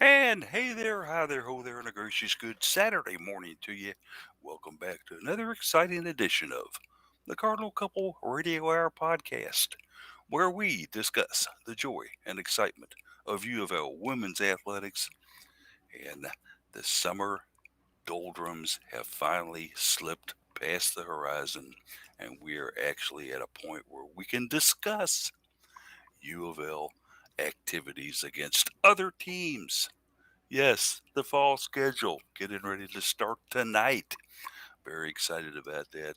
And hey there, hi there, ho there, and a gracious good Saturday morning to you. Welcome back to another exciting edition of the Cardinal Couple Radio Hour podcast, where we discuss the joy and excitement of UofL women's athletics. And the summer doldrums have finally slipped past the horizon, and we are actually at a point where we can discuss UofL activities against other teams. Yes, the fall schedule getting ready to start tonight. Very excited about that.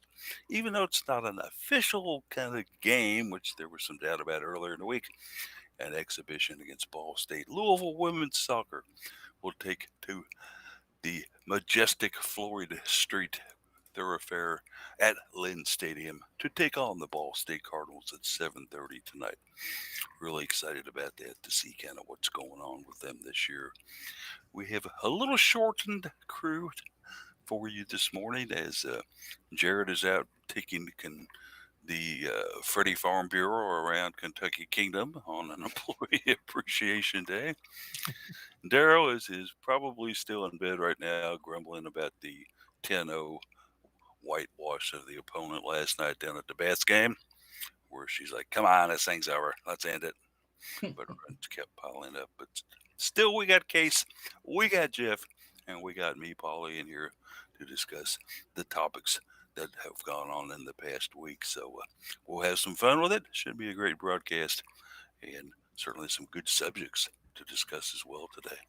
Even though it's not an official kind of game, which there was some doubt about earlier in the week, an exhibition against Ball State. Louisville women's soccer will take to the majestic Floyd Street thoroughfare at Lynn Stadium to take on the Ball State Cardinals at 7:30 tonight. Really excited about that to see kind of what's going on with them this year. We have a little shortened crew for you this morning as Jared is out taking the Freddie Farm Bureau around Kentucky Kingdom on an Employee Appreciation Day. Daryl is probably still in bed right now, grumbling about the 10-0 whitewash of the opponent last night down at the Bats game, where she's like, "Come on, this thing's over. Let's end it." But runs kept piling up. But still, we got Case, we got Jeff, and we got me, Polly, in here to discuss the topics that have gone on in the past week. So we'll have some fun with it. Should be a great broadcast, and certainly some good subjects to discuss as well today.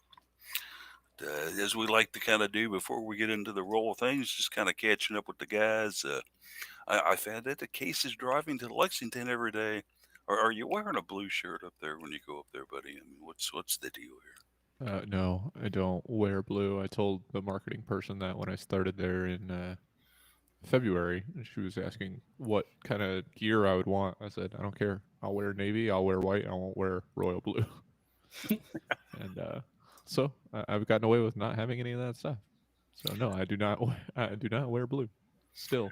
As we like to kind of do before we get into the roll of things, just kind of catching up with the guys. I found out the Case is driving to Lexington every day. Are you wearing a blue shirt up there when you go up there, buddy? I mean, what's the deal here? No, I don't wear blue. I told the marketing person that when I started there in February, and she was asking what kind of gear I would want. I said, I don't care. I'll wear navy. I'll wear white. I won't wear royal blue. and so I've gotten away with not having any of that stuff. So no, I do not. I do not wear blue. Still,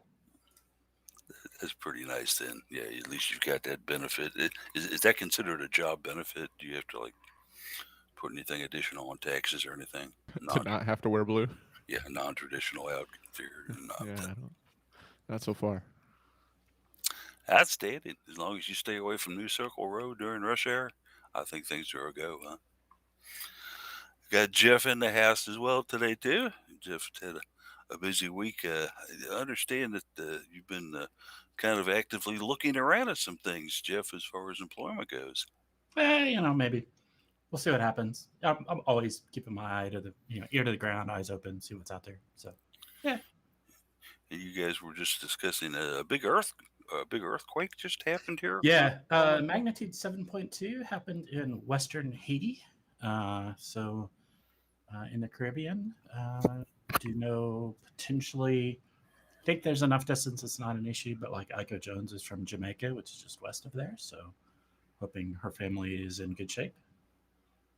That's pretty nice then. Yeah, at least you've got that benefit. Is that considered a job benefit? Do you have to like put anything additional on taxes or anything? to Non, not have to wear blue. yeah, non-traditional outfit. Yeah, I don't, not so far. Outstanding. As long as you stay away from New Circle Road during rush hour, I think things are a go, huh? Got Jeff in the house as well today too. Jeff had a busy week. I understand that you've been kind of actively looking around at some things, Jeff, as far as employment goes. Maybe we'll see what happens. I'm always keeping my eye to the, ear to the ground, eyes open, see what's out there. So, yeah, You guys were just discussing a big earthquake just happened here. yeah. Magnitude 7.2 happened in Western Haiti, in the Caribbean. Do know potentially? Think there's enough distance. It's not an issue, but like Iko Jones is from Jamaica, which is just west of there. So, hoping her family is in good shape.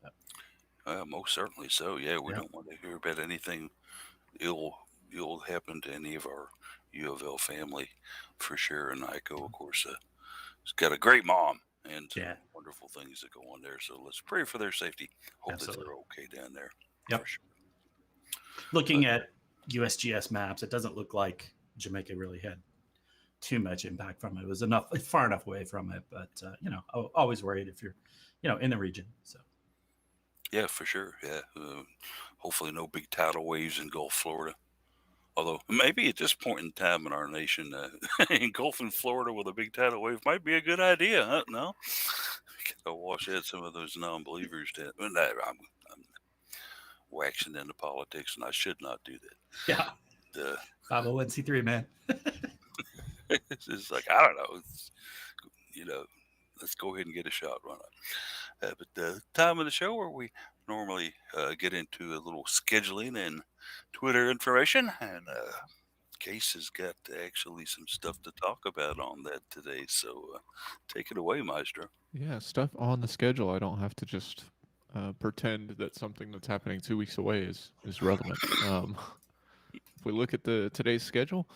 But, Most certainly so. Yeah, we yeah, don't want to hear about anything ill ill happen to any of our U of L family for sure. And Iko, of course, has got a great mom and some yeah, wonderful things that go on there. So let's pray for their safety. Hope that absolutely. they're okay down there for Yep. sure. But Looking at USGS maps, it doesn't look like Jamaica really had too much impact from it. It was enough, far enough away from it, but always worried if you're, in the region. So yeah, for sure. Yeah. Hopefully, no big tidal waves in Gulf Florida. Although maybe at this point in time in our nation, engulfing Florida with a big tidal wave might be a good idea, huh? No, gotta wash out some of those non-believers. No, I'm waxing into politics, and I should not do yeah, that. 501c3 man. It's just like I don't know. You know, let's go ahead and get a shot. Why not? But the time of the show where we normally get into a little scheduling and Twitter information, and Case has got actually some stuff to talk about on that today. So take it away, Maestro. Yeah, stuff on the schedule. I don't have to just pretend that something that's happening 2 weeks away is relevant. If we look at the today's schedule,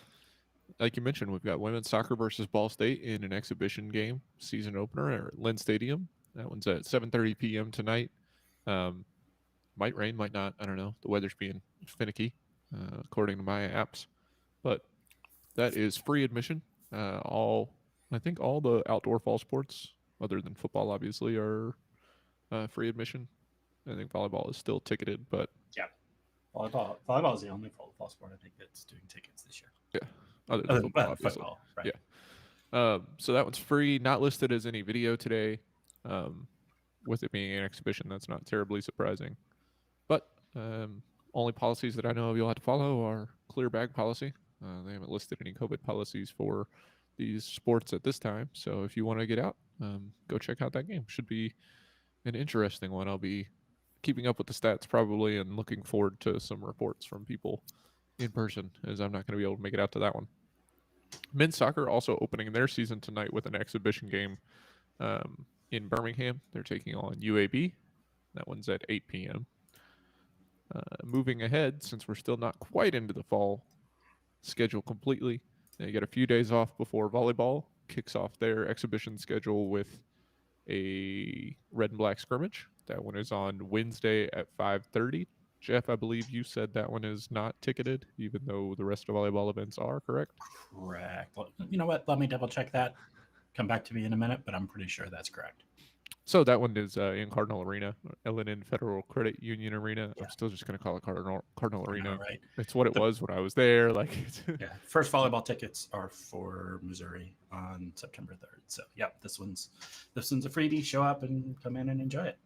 like you mentioned, we've got women's soccer versus Ball State in an exhibition game, season opener at Lynn Stadium. That one's at 7:30 p.m. tonight. Um, Might rain, might not. I don't know. The weather's being finicky, according to my apps. But that is free admission. I think all the outdoor fall sports, other than football, obviously, are free admission. I think volleyball is still ticketed, but Yeah. Volleyball is the only fall sport I think that's doing tickets this year. yeah, other than football, obviously. Football, right? Yeah. So that one's free, not listed as any video today. With it being an exhibition, that's not terribly surprising. But only policies that I know of you'll have to follow are clear bag policy. They haven't listed any COVID policies for these sports at this time. So if you want to get out, go check out that game. Should be an interesting one. I'll be keeping up with the stats probably and looking forward to some reports from people in person, as I'm not going to be able to make it out to that one. Men's soccer also opening their season tonight with an exhibition game in Birmingham. They're taking on UAB. That one's at 8 p.m. Moving ahead, since we're still not quite into the fall schedule completely, they get a few days off before volleyball kicks off their exhibition schedule with a red and black scrimmage. That one is on Wednesday at 5:30. Jeff, I believe you said that one is not ticketed, even though the rest of volleyball events are, correct? Correct. You know what? Let me double check that. Come back to me in a minute, but I'm pretty sure that's correct. So that one is in Cardinal Arena, L&N Federal Credit Union Arena. Yeah. I'm still just going to call it Cardinal Arena. Right. It's what it was when I was there. Like, Yeah. First volleyball tickets are for Missouri on September 3rd. So, yeah, this one's a freebie. Show up and come in and enjoy it.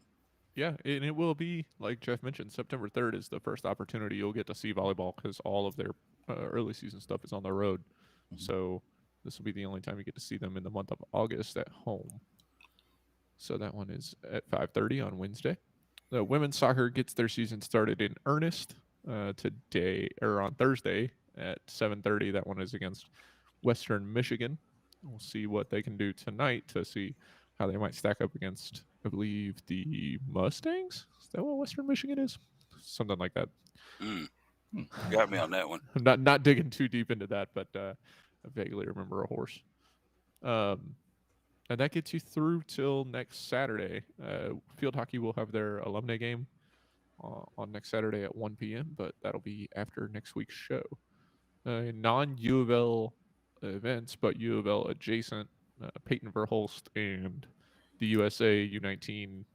Yeah, and it will be, like Jeff mentioned, September 3rd is the first opportunity you'll get to see volleyball because all of their early season stuff is on the road. Mhm. So this will be the only time you get to see them in the month of August at home. So that one is at 5:30 on Wednesday. The women's soccer gets their season started in earnest today or on Thursday at 7:30. That one is against Western Michigan. We'll see what they can do tonight to see how they might stack up against, I believe, the Mustangs. Is that what Western Michigan is? Something like that. Got me on that one. I'm not digging too deep into that, but I vaguely remember a horse. And that gets you through till next Saturday. Field hockey will have their alumni game on next Saturday at 1 p.m., but that'll be after next week's show. Non-UofL events, but UofL adjacent, Peyton Verhulst and the USA U19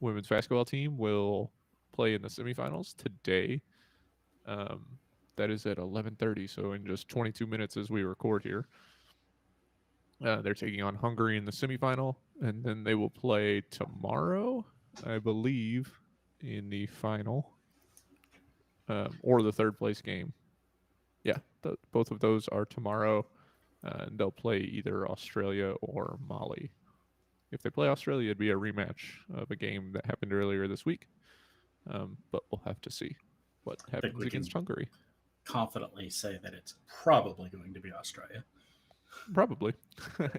women's basketball team will play in the semifinals today. That is at 11:30, so in just 22 minutes as we record here. They're taking on Hungary in the semifinal, and then they will play tomorrow, I believe, in the final or the third place game. Yeah, both of those are tomorrow, and they'll play either Australia or Mali. If they play Australia, it'd be a rematch of a game that happened earlier this week, but we'll have to see what happens against Hungary. Confidently say that it's probably going to be Australia. Probably.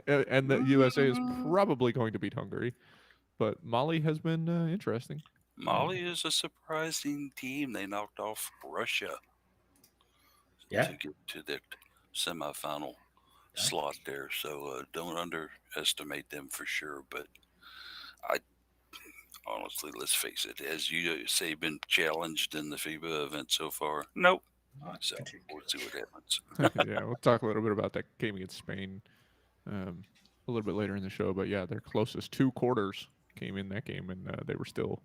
And the USA is probably going to beat Hungary. But Mali has been interesting. Mali is a surprising team. They knocked off Russia Yeah. to get to the semifinal slot there. So don't underestimate them for sure. But I honestly, let's face it, as you say, been challenged in the FIBA event so far. Nope. So we'll see what happens. Yeah, we'll talk a little bit about that game against Spain a little bit later in the show. But yeah, their closest two quarters came in that game, and they were still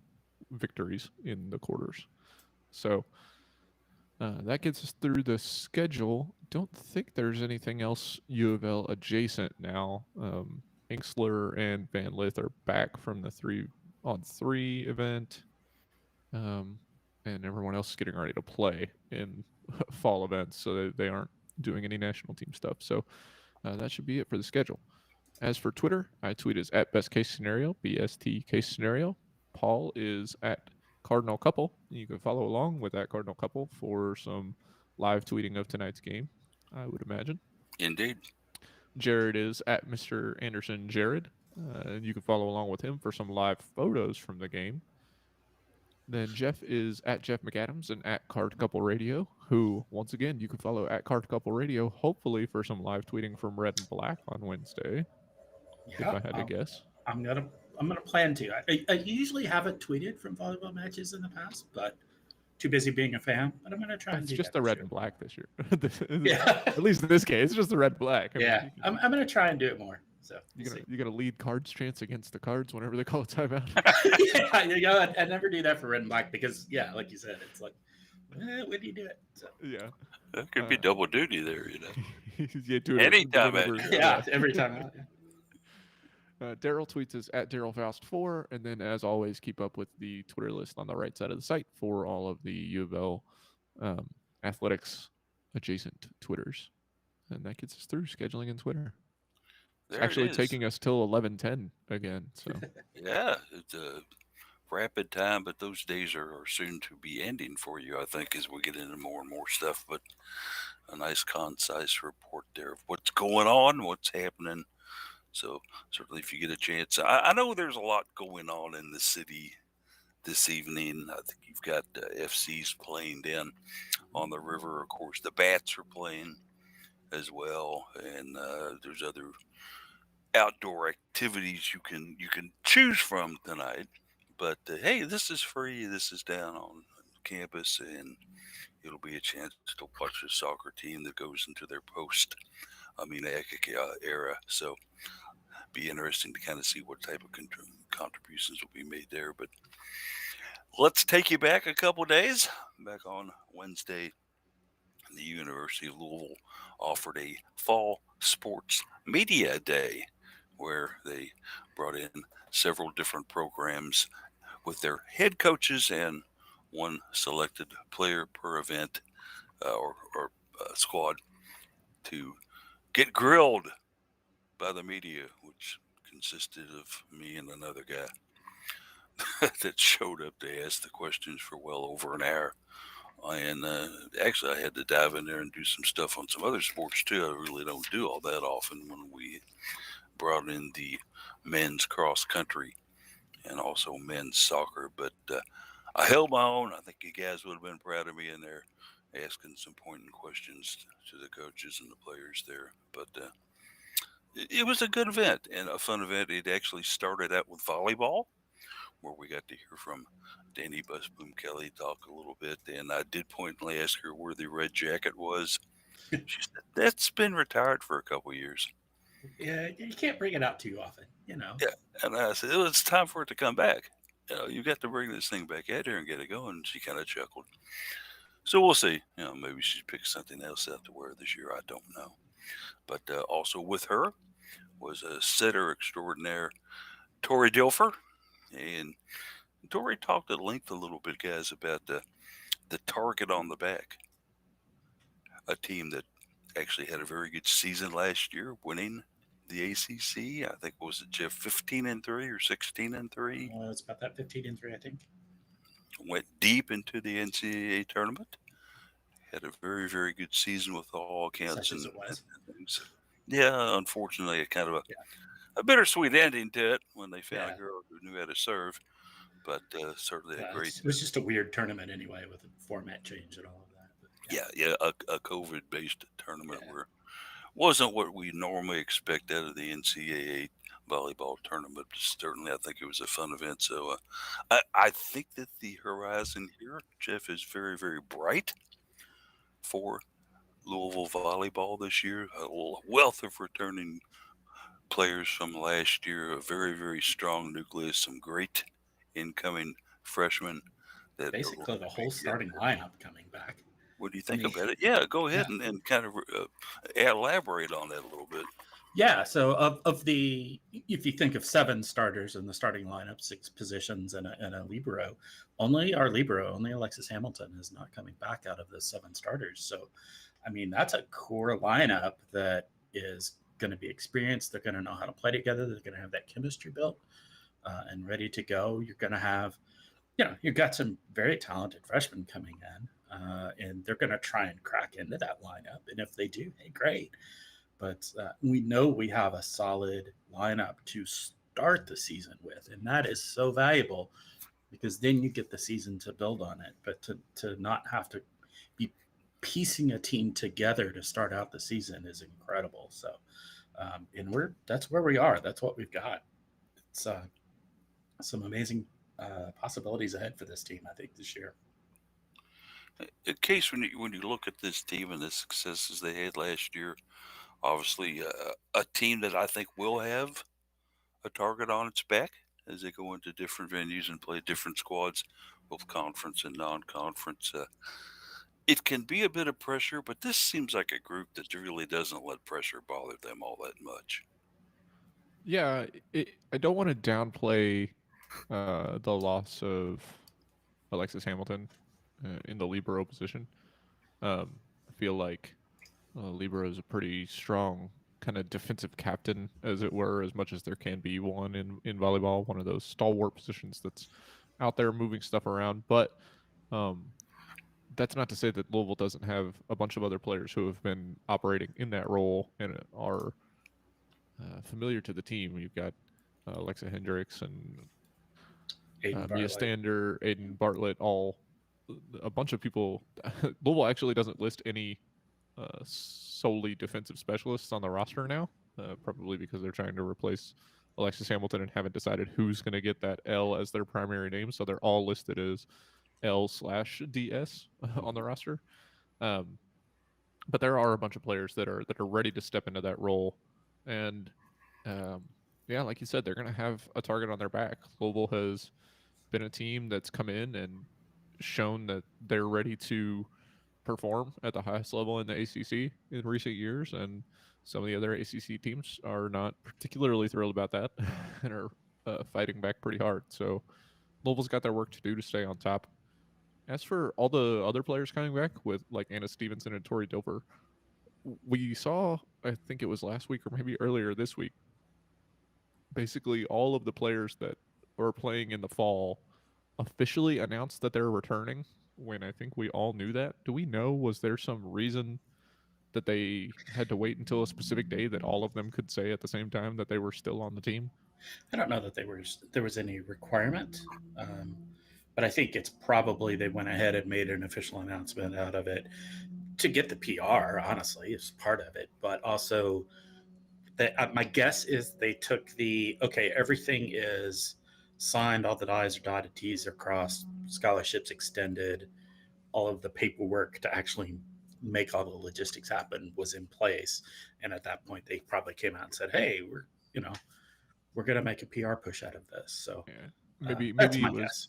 victories in the quarters. So that gets us through the schedule. Don't think there's anything else UofL adjacent now. Inksler and Van Lith are back from the 3-on-3 event. And everyone else is getting ready to play in fall events, so they aren't doing any national team stuff. So that should be it for the schedule. As for Twitter, I tweet is at best case scenario, BST case scenario. Paul is at Cardinal Couple. You can follow along with that Cardinal Couple for some live tweeting of tonight's game, I would imagine. Indeed. Jared is at Mr. Anderson Jared. You can follow along with him for some live photos from the game. Then Jeff is at Jeff McAdams and at Card Couple Radio, who, once again, you can follow at Card Couple Radio, hopefully for some live tweeting from Red and Black on Wednesday, if I had to guess. I'm I'm gonna plan to. I usually haven't tweeted from volleyball matches in the past, but too busy being a fan. But I'm gonna try and It's do just that the this red year. and black this year. Yeah, At least in this case, it's just the red and black. I mean, yeah. I'm gonna try and do it more. So we'll see. you gonna lead cards chance against the cards whenever they call a timeout. Yeah, you know, I never do that for red and black because, yeah, like you said, it's like, when do you do it? So Yeah. That could be double duty there, you know. Yeah, do it Anytime whenever. at you. yeah, every time out. Yeah. Daryl tweets us at DarylFaust4, and then as always, keep up with the Twitter list on the right side of the site for all of the UofL athletics adjacent Twitters, and that gets us through scheduling and Twitter. It's There it actually is. taking us till 11:10 again. So Yeah, it's a rapid time, but those days are soon to be ending for you, I think, as we get into more and more stuff. But a nice, concise report there of what's going on, what's happening. So certainly, if you get a chance, I know there's a lot going on in the city this evening. I think you've got FC's playing down on the river. Of course, the Bats are playing as well, and there's other outdoor activities you can choose from tonight. But hey, this is free. This is down on campus, and it'll be a chance to watch a soccer team that goes into their post era. So be interesting to kind of see what type of contributions will be made there. But let's take you back a couple days. Back on Wednesday, the University of Louisville offered a fall sports media day where they brought in several different programs with their head coaches and one selected player per event or squad to get grilled by the media, which consisted of me and another guy that showed up to ask the questions for well over an hour. And actually, I had to dive in there and do some stuff on some other sports too. I really don't do all that often when we brought in the men's cross country and also men's soccer. But I held my own. I think you guys would have been proud of me in there asking some pointing questions to the coaches and the players there. But it was a good event and a fun event. It actually started out with volleyball, where we got to hear from Danny Busboom Kelly talk a little bit. And I did pointedly ask her where the red jacket was. She said, that's been retired for a couple of years. Yeah, you can't bring it out too often, you know. Yeah. And I said, it's time for it to come back. You got to bring this thing back out here and get it going. And she kind of chuckled. So we'll see. Maybe she picked something else out to wear this year. I don't know. But also with her was a setter extraordinaire, Tori Dilfer. And Tori talked at length a little bit, guys, about the target on the back. A team that actually had a very good season last year, winning the ACC. I think was it Jeff 15-3 or 16-3. It's about that 15-3, I think. Went deep into the NCAA tournament. Had a very, very good season with all accounts. Such as it was. And things. Yeah, unfortunately, a kind of a bittersweet ending to it when they found a girl who knew how to serve. But certainly a great. It was just a weird tournament anyway, with a format change and all of that. But, a COVID-based tournament where wasn't what we normally expect out of the NCAA volleyball tournament. But certainly, I think it was a fun event. So I think that the horizon here, Jeff, is very, very bright for Louisville volleyball this year. A wealth of returning players from last year, a very, very strong nucleus, some great incoming freshmen. That basically the whole starting lineup coming back. What do you think about it? Yeah, go ahead and kind of elaborate on that a little bit. Yeah, so of the, if you think of 7 starters in the starting lineup, 6 positions and a libero, only Alexis Hamilton is not coming back out of the 7 starters. So, I mean, that's a core lineup that is going to be experienced. They're going to know how to play together. They're going to have that chemistry built and ready to go. You're going to have, you've got some very talented freshmen coming in, and they're going to try and crack into that lineup. And if they do, hey, great. But we know we have a solid lineup to start the season with, and that is so valuable because then you get the season to build on it. But to not have to be piecing a team together to start out the season is incredible. So, and that's where we are. That's what we've got. It's some amazing possibilities ahead for this team, I think, this year. In case when you look at this team and the successes they had last year, obviously a team that I think will have a target on its back as they go into different venues and play different squads, both conference and non-conference. It can be a bit of pressure, but this seems like a group that really doesn't let pressure bother them all that much. Yeah, I don't want to downplay the loss of Alexis Hamilton in the libero position. I feel like libero is a pretty strong kind of defensive captain, as it were, as much as there can be one in volleyball. One of those stalwart positions that's out there moving stuff around. But um, that's not to say that Louisville doesn't have a bunch of other players who have been operating in that role and are familiar to the team. You've got Alexa Hendricks and Aiden Mia Bartlett. Stander, Aiden Bartlett, all a bunch of people. Louisville actually doesn't list any solely defensive specialists on the roster now, probably because they're trying to replace Alexis Hamilton and haven't decided who's going to get that L as their primary name. So they're all listed as L/DS on the roster. Um, but there are a bunch of players that are ready to step into that role, and um, yeah, like you said, they're going to have a target on their back. Louisville has been a team that's come in and shown that they're ready to perform at the highest level in the ACC in recent years, and some of the other ACC teams are not particularly thrilled about that and are fighting back pretty hard. So Louisville's got their work to do to stay on top. As for all the other players coming back with like Anna Stevenson and Tori Dilfer, we saw, I think it was last week or maybe earlier this week, basically all of the players that were playing in the fall officially announced that they're returning when I think we all knew that. Do we know, was there some reason that they had to wait until a specific day that all of them could say at the same time that they were still on the team? I don't know that there was any requirement, but I think it's probably they went ahead and made an official announcement out of it to get the PR. Honestly, is part of it, but also that my guess is they took the okay, everything is signed, all the I's are dotted, T's are crossed, scholarships extended, all of the paperwork to actually make all the logistics happen was in place. And at that point, they probably came out and said, "Hey, we're going to make a PR push out of this." So Yeah. Maybe that's maybe my it was, guess.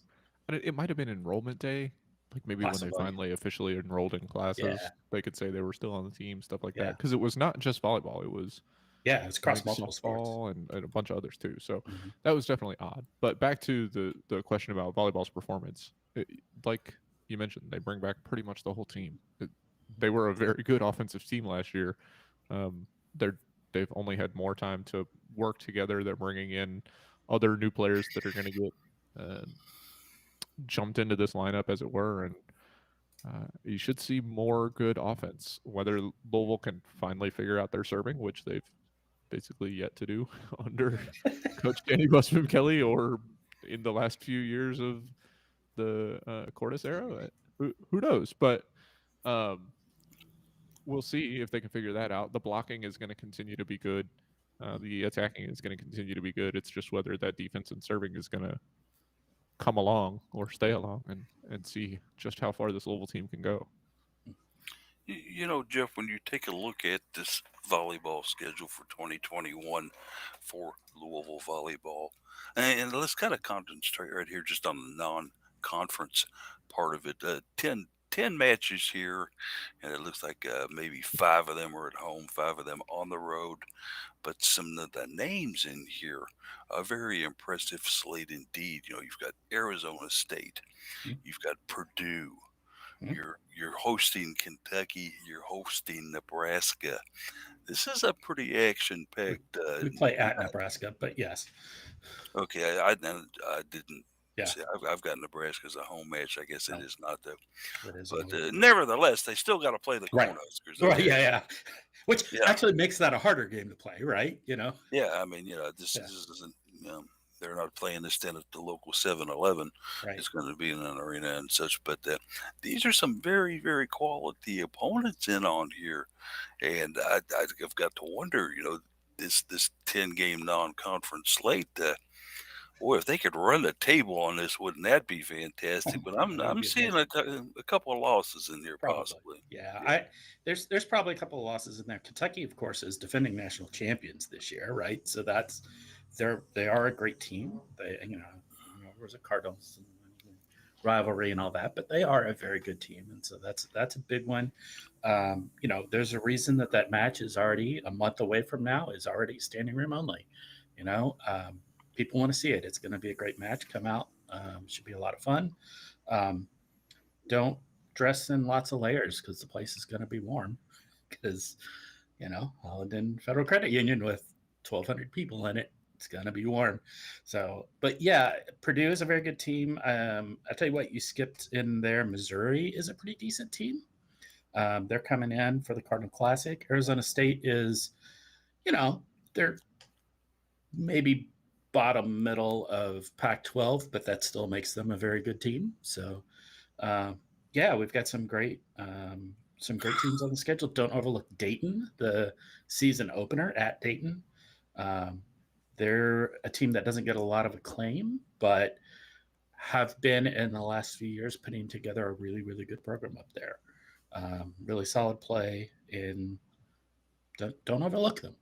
but it might have been enrollment day, like maybe when they Possibly, finally officially enrolled in yeah, classes, they could say they were still on the team, stuff like yeah, that. Because it was not just volleyball; it was yeah. It's I across think multiple sports. softball and a bunch of others too. So Mhm. that was definitely odd. But back to the question about volleyball's performance, like you mentioned, they bring back pretty much the whole team. They were a very good offensive team last year. Um, they're they've only had more time to work together. They're bringing in other new players that are going to get uh, jumped into this lineup, as it were, and you should see more good offense. Whether Louisville can finally figure out their serving, which they've basically yet to do under Coach Danny Busman Kelly, or in the last few years of the Cordes era, who knows? But um, we'll see if they can figure that out. The blocking is going to continue to be good. The attacking is going to continue to be good. It's just whether that defense and serving is going to come along or stay along, and see just how far this Louisville team can go. Jeff, when you take a look at this volleyball schedule for 2021 for Louisville volleyball, and let's kind of concentrate right here just on the non-conference part of it. 10 matches here, and it looks like maybe 5 of them are at home, 5 of them on the road. But some of the names in here, a very impressive slate indeed. You've got Arizona State, you've got Purdue, Mhm. you're hosting Kentucky, you're hosting Nebraska. This is a pretty we, action-packed we play at night. Nebraska, but yes, Okay, I didn't yeah, see. I've got Nebraska as a home match. I guess it no, is not though. it is on But the road. nevertheless, they still got to play the Right, Cornhuskers. right, Okay, yeah, yeah. Which yeah, actually makes that a harder game to play, right? yeah. I mean, Yeah, this isn't. They're not playing this then at the local 7-Eleven. right. It's going to be in an arena and such. But these are some very, very quality opponents in on here. And I've got to wonder, this 10-game non-conference slate. Boy, if they could run the table on this, wouldn't that be fantastic? But I'm That would I'm be seeing amazing. a couple of losses in here Probably. possibly. Yeah. Yeah. There's probably a couple of losses in there. Kentucky, of course, is defending national champions this year, right? So they are a great team. They was a Cardinals rivalry and all that, but they are a very good team, and so that's a big one. There's a reason that match is already a month away from now. Is already standing room only. You know, people want to see it. It's going to be a great match. Come out. Should be a lot of fun. Um, don't dress in lots of layers because the place is going to be warm. Because Holland Federal Credit Union with 1,200 people in it, it's going to be warm. So, but yeah, Purdue is a very good team. I tell you what, you skipped in there. Missouri is a pretty decent team. They're coming in for the Cardinal Classic. Arizona State is, you know, they're maybe bottom middle of Pac-12, but that still makes them a very good team. So, uh, yeah, we've got some great teams on the schedule. Don't overlook Dayton, the season opener at Dayton. Um, they're a team that doesn't get a lot of acclaim, but have been in the last few years putting together a really, really good program up there. Really solid play, and don't overlook them.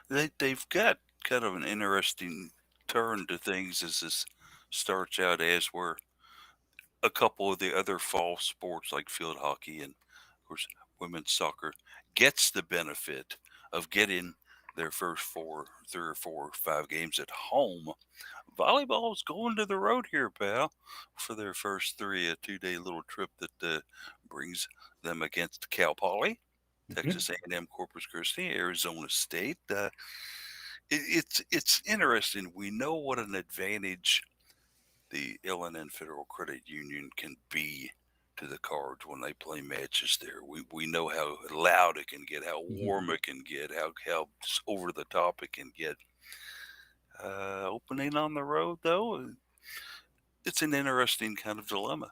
They've got kind of an interesting turn to things as this starts out, as where a couple of the other fall sports like field hockey and of course women's soccer gets the benefit of getting their first 3 or 4 or 5 games at home. Volleyball is going to the road here, pal, for their first three, a 2-day little trip that brings them against Cal Poly, Mhm. Texas A&M, Corpus Christi, Arizona State. It's interesting. We know what an advantage the L&N Federal Credit Union can be to the Cards when they play matches there. We know how loud it can get, how Mhm. warm it can get, how over the top it can get. Opening on the road, though, it's an interesting kind of dilemma.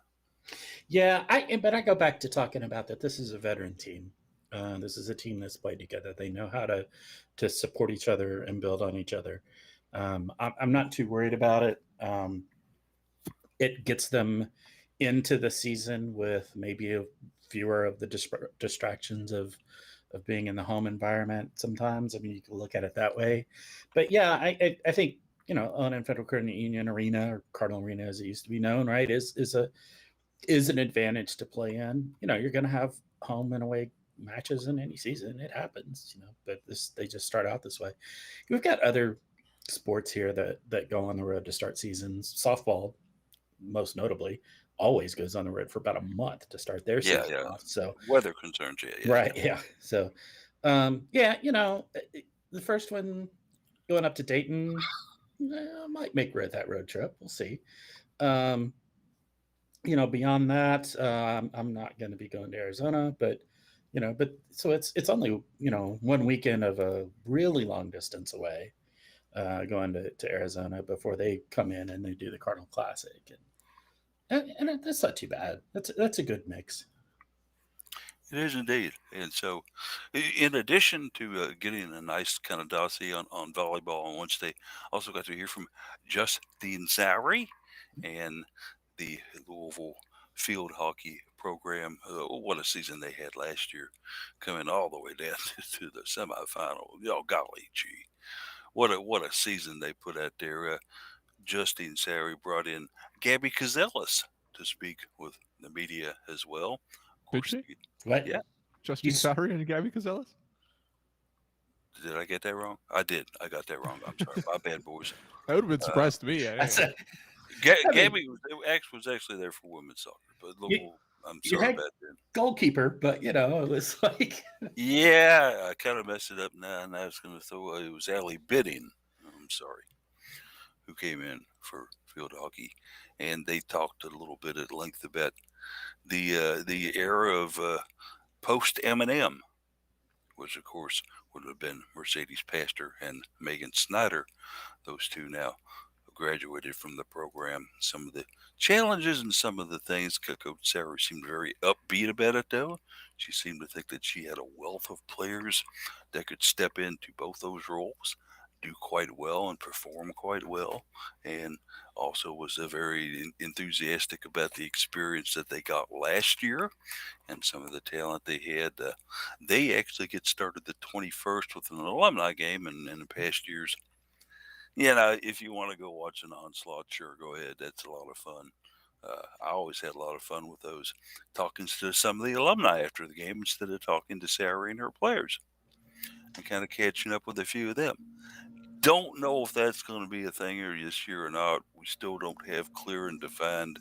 Yeah, but I go back to talking about that. This is a veteran team. This is a team that's played together. They know how to support each other and build on each other. I'm not too worried about it. It gets them into the season with maybe fewer of the distractions of being in the home environment. Sometimes, I mean, you can look at it that way. But yeah, I think L&N Federal Credit Union Arena, or Cardinal Arena as it used to be known, right, is an advantage to play in. You're going to have home and away matches in any season. It happens, but they just start out this way. We've got other sports here that go on the road to start seasons. Softball, most notably, always goes on the road for about a month to start their Yeah, season yeah. off. So, Weather concerns, yeah, yeah, right, yeah. yeah. So, yeah, the first one going up to Dayton might make that road trip. We'll see. Um, beyond that, I'm not going to be going to Arizona, but so it's only 1 weekend of a really long distance away, going to Arizona before they come in and they do the Cardinal Classic, and that's not too bad. That's a good mix. It is indeed. And so, in addition to getting a nice kind of dossier on volleyball on Wednesday, also got to hear from Justine Zary and the Louisville field hockey program. What a season they had last year, coming all the way down to the semifinal. Oh, golly gee. What a season they put out there. Justine Zary brought in Gabby Cazellas to speak with the media as well. Of Did course, she? What yeah. Justine he's Sowry and Gabby Cazellas? Did I get that wrong? I did. I got that wrong. I'm sorry. My bad, boys. That would have been Uh, surprised to me. that's Yeah. a, I mean, Gabby was actually there for women's soccer, but you, Louisville, I'm you sorry had about that. goalkeeper, but it was like Yeah, I kind of messed it up now, and I was going to throw it was Allie Bidding. I'm sorry, who came in for field hockey, and they talked a little bit at length about the era of post M&M, which of course would have been Mercedes Pastor and Megan Snyder. Those two now graduated from the program. Some of the challenges and some of the things, Coach Sarah seemed very upbeat about it, though. She seemed to think that she had a wealth of players that could step into both those roles. do quite well and perform quite well, and also was very enthusiastic about the experience that they got last year and some of the talent they had. They actually get started the 21st with an alumni game, and in the past years, if you want to go watch an onslaught, sure, go ahead. That's a lot of fun. I always had a lot of fun with those, talking to some of the alumni after the game instead of talking to Sarah and her players, and kind of catching up with a few of them. Don't know if that's going to be a thing or this year or not. We still don't have clear and defined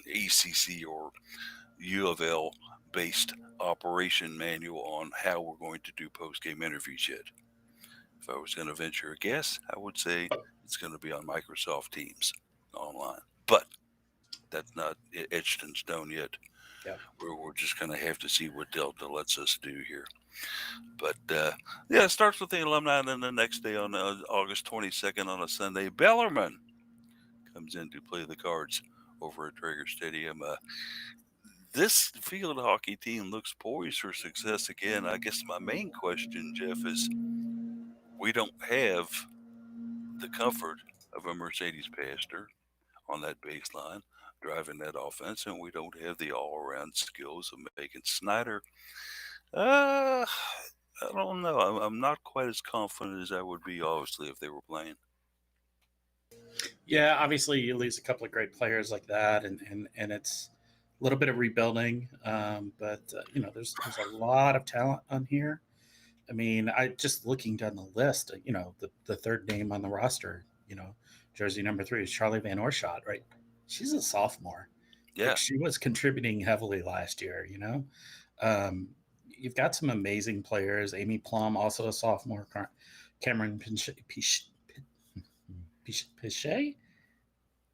ACC or UofL based operation manual on how we're going to do post game interviews yet. If I was going to venture a guess, I would say it's going to be on Microsoft Teams online. But that's not etched in stone yet. Yeah. We're just going to have to see what Delta lets us do here. But it starts with the alumni, and then the next day on August 22nd on a Sunday, Bellarmine comes in to play the Cards over at Traeger Stadium. This field hockey team looks poised for success again. I guess my main question, Jeff, is we don't have the comfort of a Mercedes Pastor on that baseline driving that offense, and we don't have the all-around skills of Megan Snyder. I don't know. I'm not quite as confident as I would be, obviously, if they were playing. Yeah, obviously you lose a couple of great players like that, and it's a little bit of rebuilding. But there's a lot of talent on here. I mean, I just looking down the list. The third name on the roster. Jersey number 3 is Charlie Van Oorschot, right? She's a sophomore, Yeah, but she was contributing heavily last year. Um, you've got some amazing players. Amy Plum, also a sophomore. Cameron Pichet. Piche.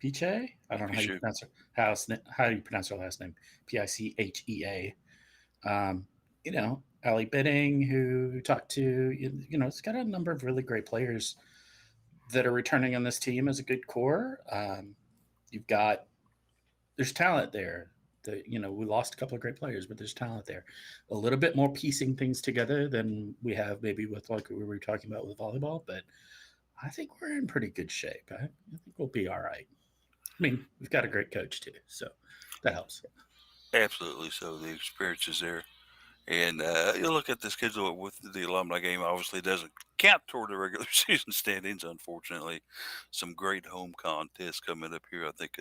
I don't know how you Pichu. pronounce how you pronounce her last name. Pichea. Um, Allie Bidding, who talked to it's got a number of really great players that are returning on this team as a good core. You've got there's talent there. We lost a couple of great players, but there's talent there. A little bit more piecing things together than we have maybe with like we were talking about with volleyball, but I think we're in pretty good shape. I think we'll be all right. I mean, we've got a great coach too, so that helps. Absolutely. So the experience is there. And you look at the schedule with the alumni game, obviously doesn't count toward the regular season standings, unfortunately. Some great home contests coming up here. I think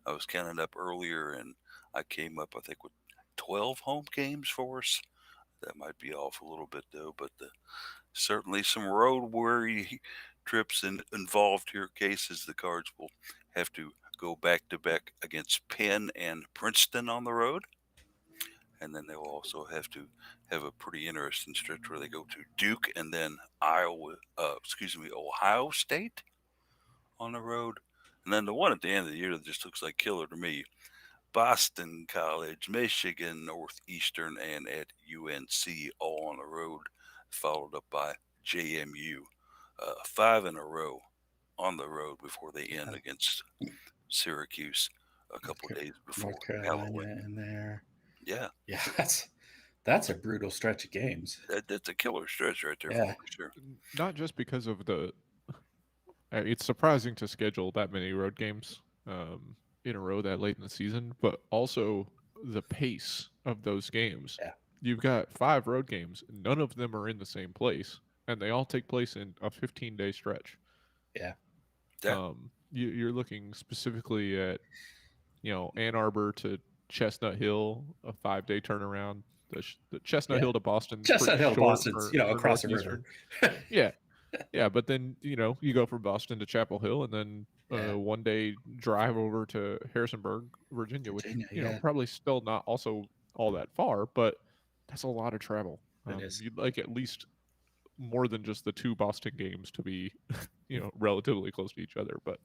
I was counting up earlier, and I came up, I think, with 12 home games for us. That might be off a little bit, though, but certainly some road weary trips involved here. Cases the Cards will have to go back to back against Penn and Princeton on the road. And then they will also have to have a pretty interesting stretch where they go to Duke and then Ohio State on the road. And then the one at the end of the year that just looks like killer to me, Boston College, Michigan, Northeastern, and at UNC, all on the road, followed up by JMU. 5 in a row on the road before they end against Syracuse a couple of days before North Carolina Halloween. in there. Yeah, Yeah, that's a brutal stretch of games. that's a killer stretch right there for Yeah, sure. Not just because of the. It's surprising to schedule that many road games in a row that late in the season, but also the pace of those games. yeah, You've got 5 road games. None of them are in the same place, and they all take place in a 15-day stretch. yeah. Yeah, You're looking specifically at, Ann Arbor to Chestnut Hill, a 5-day turnaround. The Chestnut Yeah. Hill to Boston's Chestnut pretty Hill, short Boston's for across the river. Northeastern. Yeah, yeah, but then you go from Boston to Chapel Hill, and then Yeah. 1 day drive over to Harrisonburg, Virginia, which Virginia, yeah. probably still not also all that far, but that's a lot of travel. It is. You'd like at least more than just the 2 Boston games to be relatively close to each other, but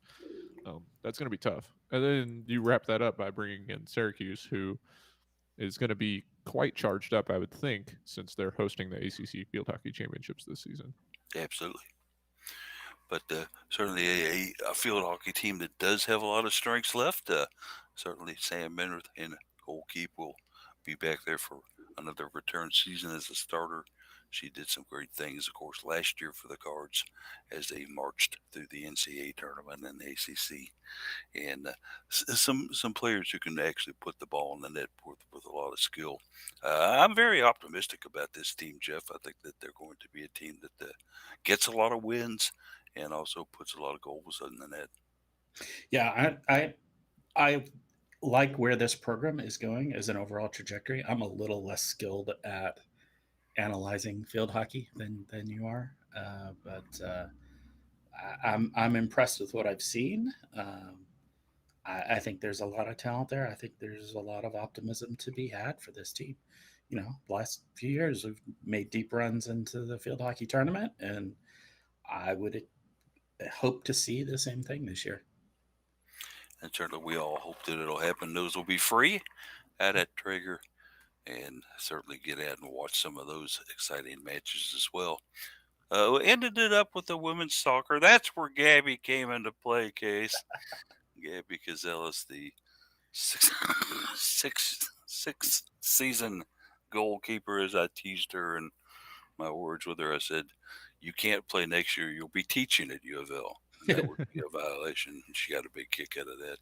that's going to be tough. And then you wrap that up by bringing in Syracuse, who is going to be quite charged up, I would think, since they're hosting the ACC Field Hockey Championships this season. absolutely. But certainly a field hockey team that does have a lot of strengths left. Certainly Sam Menrith and Cole Keep will be back there for another return season as a starter She did some great things, of course, last year for the Cards as they marched through the NCAA tournament and the ACC, and some players who can actually put the ball in the net with a lot of skill. I'm very optimistic about this team, Jeff. I think that they're going to be a team that gets a lot of wins and also puts a lot of goals in the net. Yeah, I like where this program is going as an overall trajectory. I'm a little less skilled at analyzing field hockey than you are, but I'm impressed with what I've seen. I think there's a lot of talent there. I think there's a lot of optimism to be had for this team. Last few years we've made deep runs into the field hockey tournament, and I would hope to see the same thing this year. And certainly we all hope that it'll happen. Those will be free out at Traeger, and certainly get out and watch some of those exciting matches as well. We ended it up with the women's soccer. That's where Gabby came into play, Case. Gabby Cazellas, the six, six season goalkeeper, as I teased her in my words with her. I said, "You can't play next year. You'll be teaching at UofL." And that would be a violation. And she got a big kick out of that.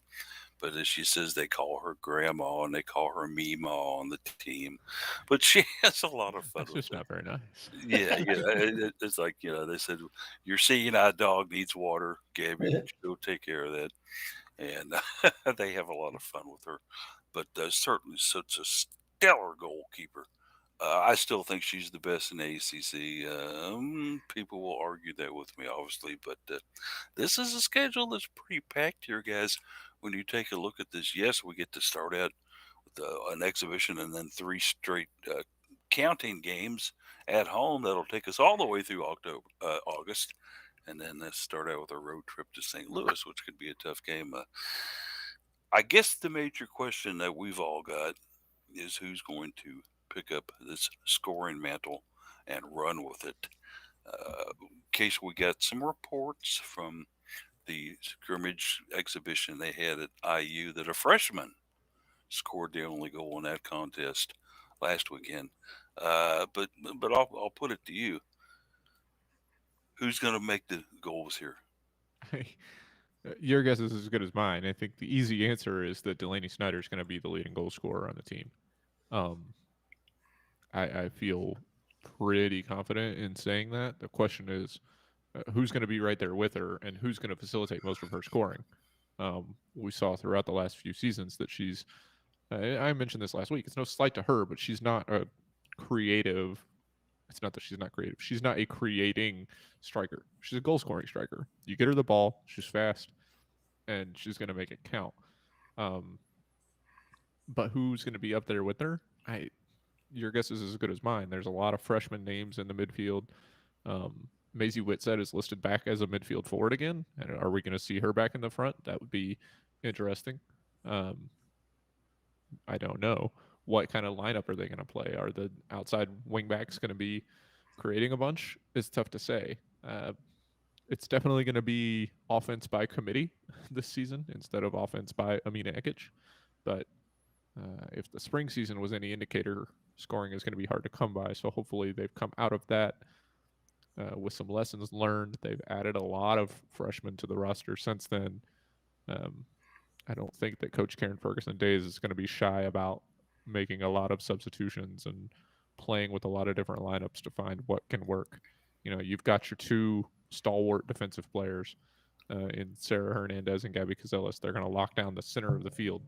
But as she says, they call her grandma and they call her Mima on the team. But she has a lot of fun That's with just it. not very nice. Yeah, it's like, they said, your seeing eye dog needs water. Gabby, would you go take care of that? And they have a lot of fun with her. But certainly such a stellar goalkeeper. I still think she's the best in the ACC. People will argue that with me, obviously, but this is a schedule that's pretty packed here, guys. When you take a look at this, yes, we get to start out with an exhibition and then three straight counting games at home. That'll take us all the way through August, and then let's start out with a road trip to St. Louis, which could be a tough game. I guess the major question that we've all got is who's going to pick up this scoring mantle and run with it. In case we got some reports from the scrimmage exhibition they had at IU that a freshman scored the only goal in that contest last weekend. But I'll put it to you: who's going to make the goals here? Your guess is as good as mine. I think the easy answer is that Delaney Snyder is going to be the leading goal scorer on the team. I feel pretty confident in saying that. The question is who's going to be right there with her and who's going to facilitate most of her scoring. We saw throughout the last few seasons that she's. I mentioned this last week. It's no slight to her, but she's not a creative. It's not that she's not creative. She's not a creating striker. She's a goal scoring striker. You get her the ball, she's fast, and she's going to make it count. But who's going to be up there with her? Your guess is as good as mine. There's a lot of freshman names in the midfield. Maisie Whitsett is listed back as a midfield forward again. And are we going to see her back in the front? That would be interesting. I don't know. What kind of lineup are they going to play? Are the outside wingbacks going to be creating a bunch? It's tough to say. It's definitely going to be offense by committee this season instead of offense by Amina Ekic. But if the spring season was any indicator, scoring is going to be hard to come by. So hopefully they've come out of that with some lessons learned. They've added a lot of freshmen to the roster since then. I don't think that Coach Karen Ferguson Days is going to be shy about making a lot of substitutions and playing with a lot of different lineups to find what can work. You've got your two stalwart defensive players in Sarah Hernandez and Gabby Cazellas. They're going to lock down the center of the field,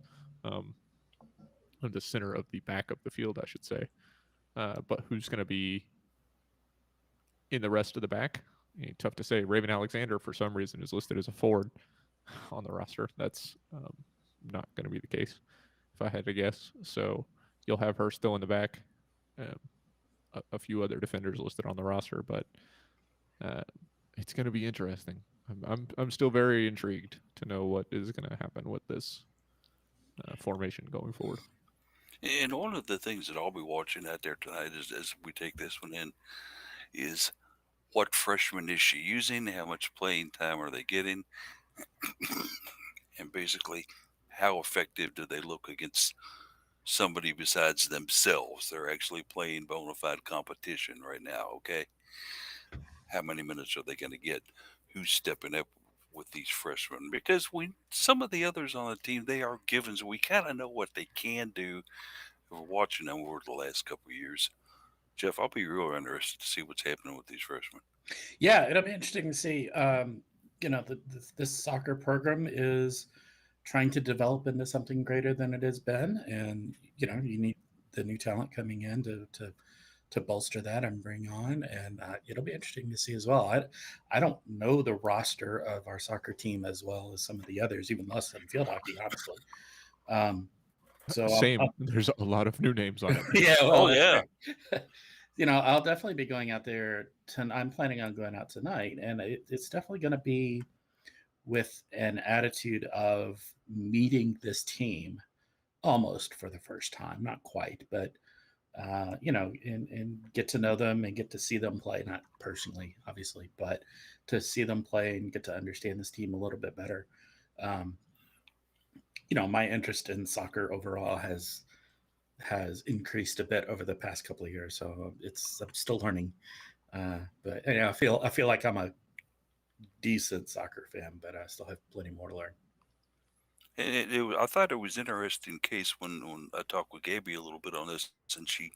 the center of the back of the field, I should say. But who's going to be in the rest of the back? Tough to say. Raven Alexander, for some reason, is listed as a forward on the roster. That's not going to be the case if I had to guess. So you'll have her still in the back. A few other defenders listed on the roster, but it's going to be interesting. I'm still very intrigued to know what is going to happen with this formation going forward. And one of the things that I'll be watching out there tonight as we take this one in is what freshman is she using? How much playing time are they getting? And basically, how effective do they look against somebody besides themselves. They're actually playing bona fide competition right now, okay? How many minutes are they going to get? Who's stepping up with these freshmen? Because some of the others on the team, they are givens. We kind of know what they can do. We're watching them over the last couple of years. Jeff, I'll be real interested to see what's happening with these freshmen. Yeah, it'll be interesting to see. This soccer program is trying to develop into something greater than it has been, and you need the new talent coming in to bolster that and bring on, and it'll be interesting to see as well. I don't know the roster of our soccer team as well as some of the others, even less than field hockey, honestly. Um, so Same. There's a lot of new names on it. yeah, well, Oh, that's yeah. right. I'll definitely be going out there. I'm planning on going out tonight, and it's definitely going to be with an attitude of meeting this team almost for the first time, not quite, but and get to know them and get to see them play, not personally, obviously, but to see them play and get to understand this team a little bit better. Um, my interest in soccer overall has increased a bit over the past couple of years, so I'm still learning. But I feel like I'm a decent soccer fan, but I still have plenty more to learn. And I thought it was interesting case when I talked with Gabby a little bit on this, and she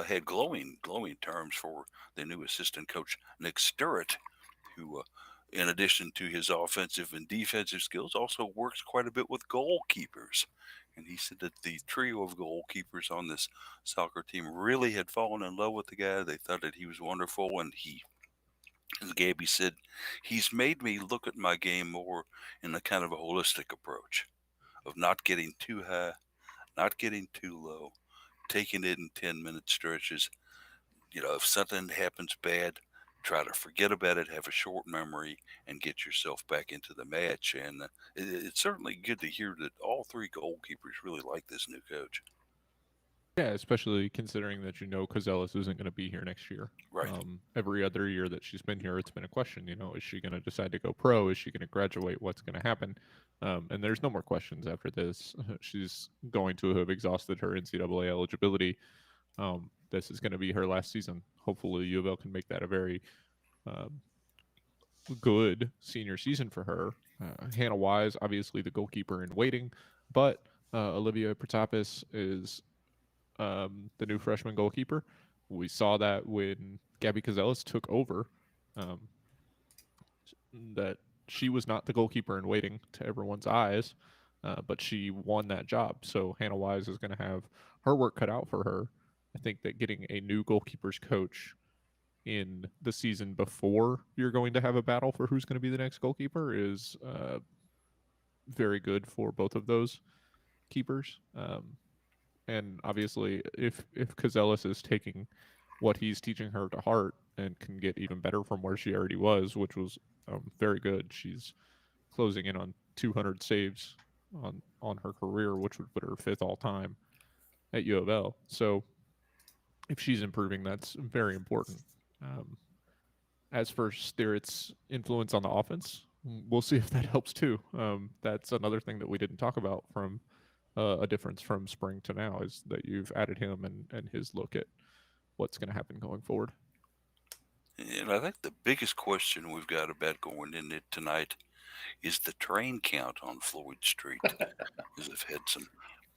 had glowing terms for the new assistant coach Nick Sturrett, who, in addition to his offensive and defensive skills, also works quite a bit with goalkeepers. And he said that the trio of goalkeepers on this soccer team really had fallen in love with the guy. They thought that he was wonderful, and as Gabby said, he's made me look at my game more in a kind of a holistic approach of not getting too high, not getting too low, taking it in 10-minute stretches. If something happens bad, try to forget about it, have a short memory, and get yourself back into the match. And it's certainly good to hear that all three goalkeepers really like this new coach. Yeah, especially considering that Kozelis isn't going to be here next year. Right. Every other year that she's been here, it's been a question. Is she going to decide to go pro? Is she going to graduate? What's going to happen? And there's no more questions after this. She's going to have exhausted her NCAA eligibility. This is going to be her last season. Hopefully, UofL can make that a very good senior season for her. Hannah Wise, obviously the goalkeeper in waiting, but Olivia Protopis is the new freshman goalkeeper. We saw that when Gabby Kozelis took over, that she was not the goalkeeper in waiting to everyone's eyes, but she won that job. So Hannah Wise is going to have her work cut out for her. I think that getting a new goalkeepers coach in the season before you're going to have a battle for who's going to be the next goalkeeper is very good for both of those keepers. And obviously, if Kozelis is taking what he's teaching her to heart and can get even better from where she already was, which was very good, she's closing in on 200 saves on her career, which would put her fifth all time at UofL. So if she's improving, that's very important. As for Stirrett's influence on the offense, we'll see if that helps too. That's another thing that we didn't talk about from a difference from spring to now is that you've added him and his look at what's going to happen going forward. And I think the biggest question we've got about going in it tonight is the train count on Floyd Street. Because I've had some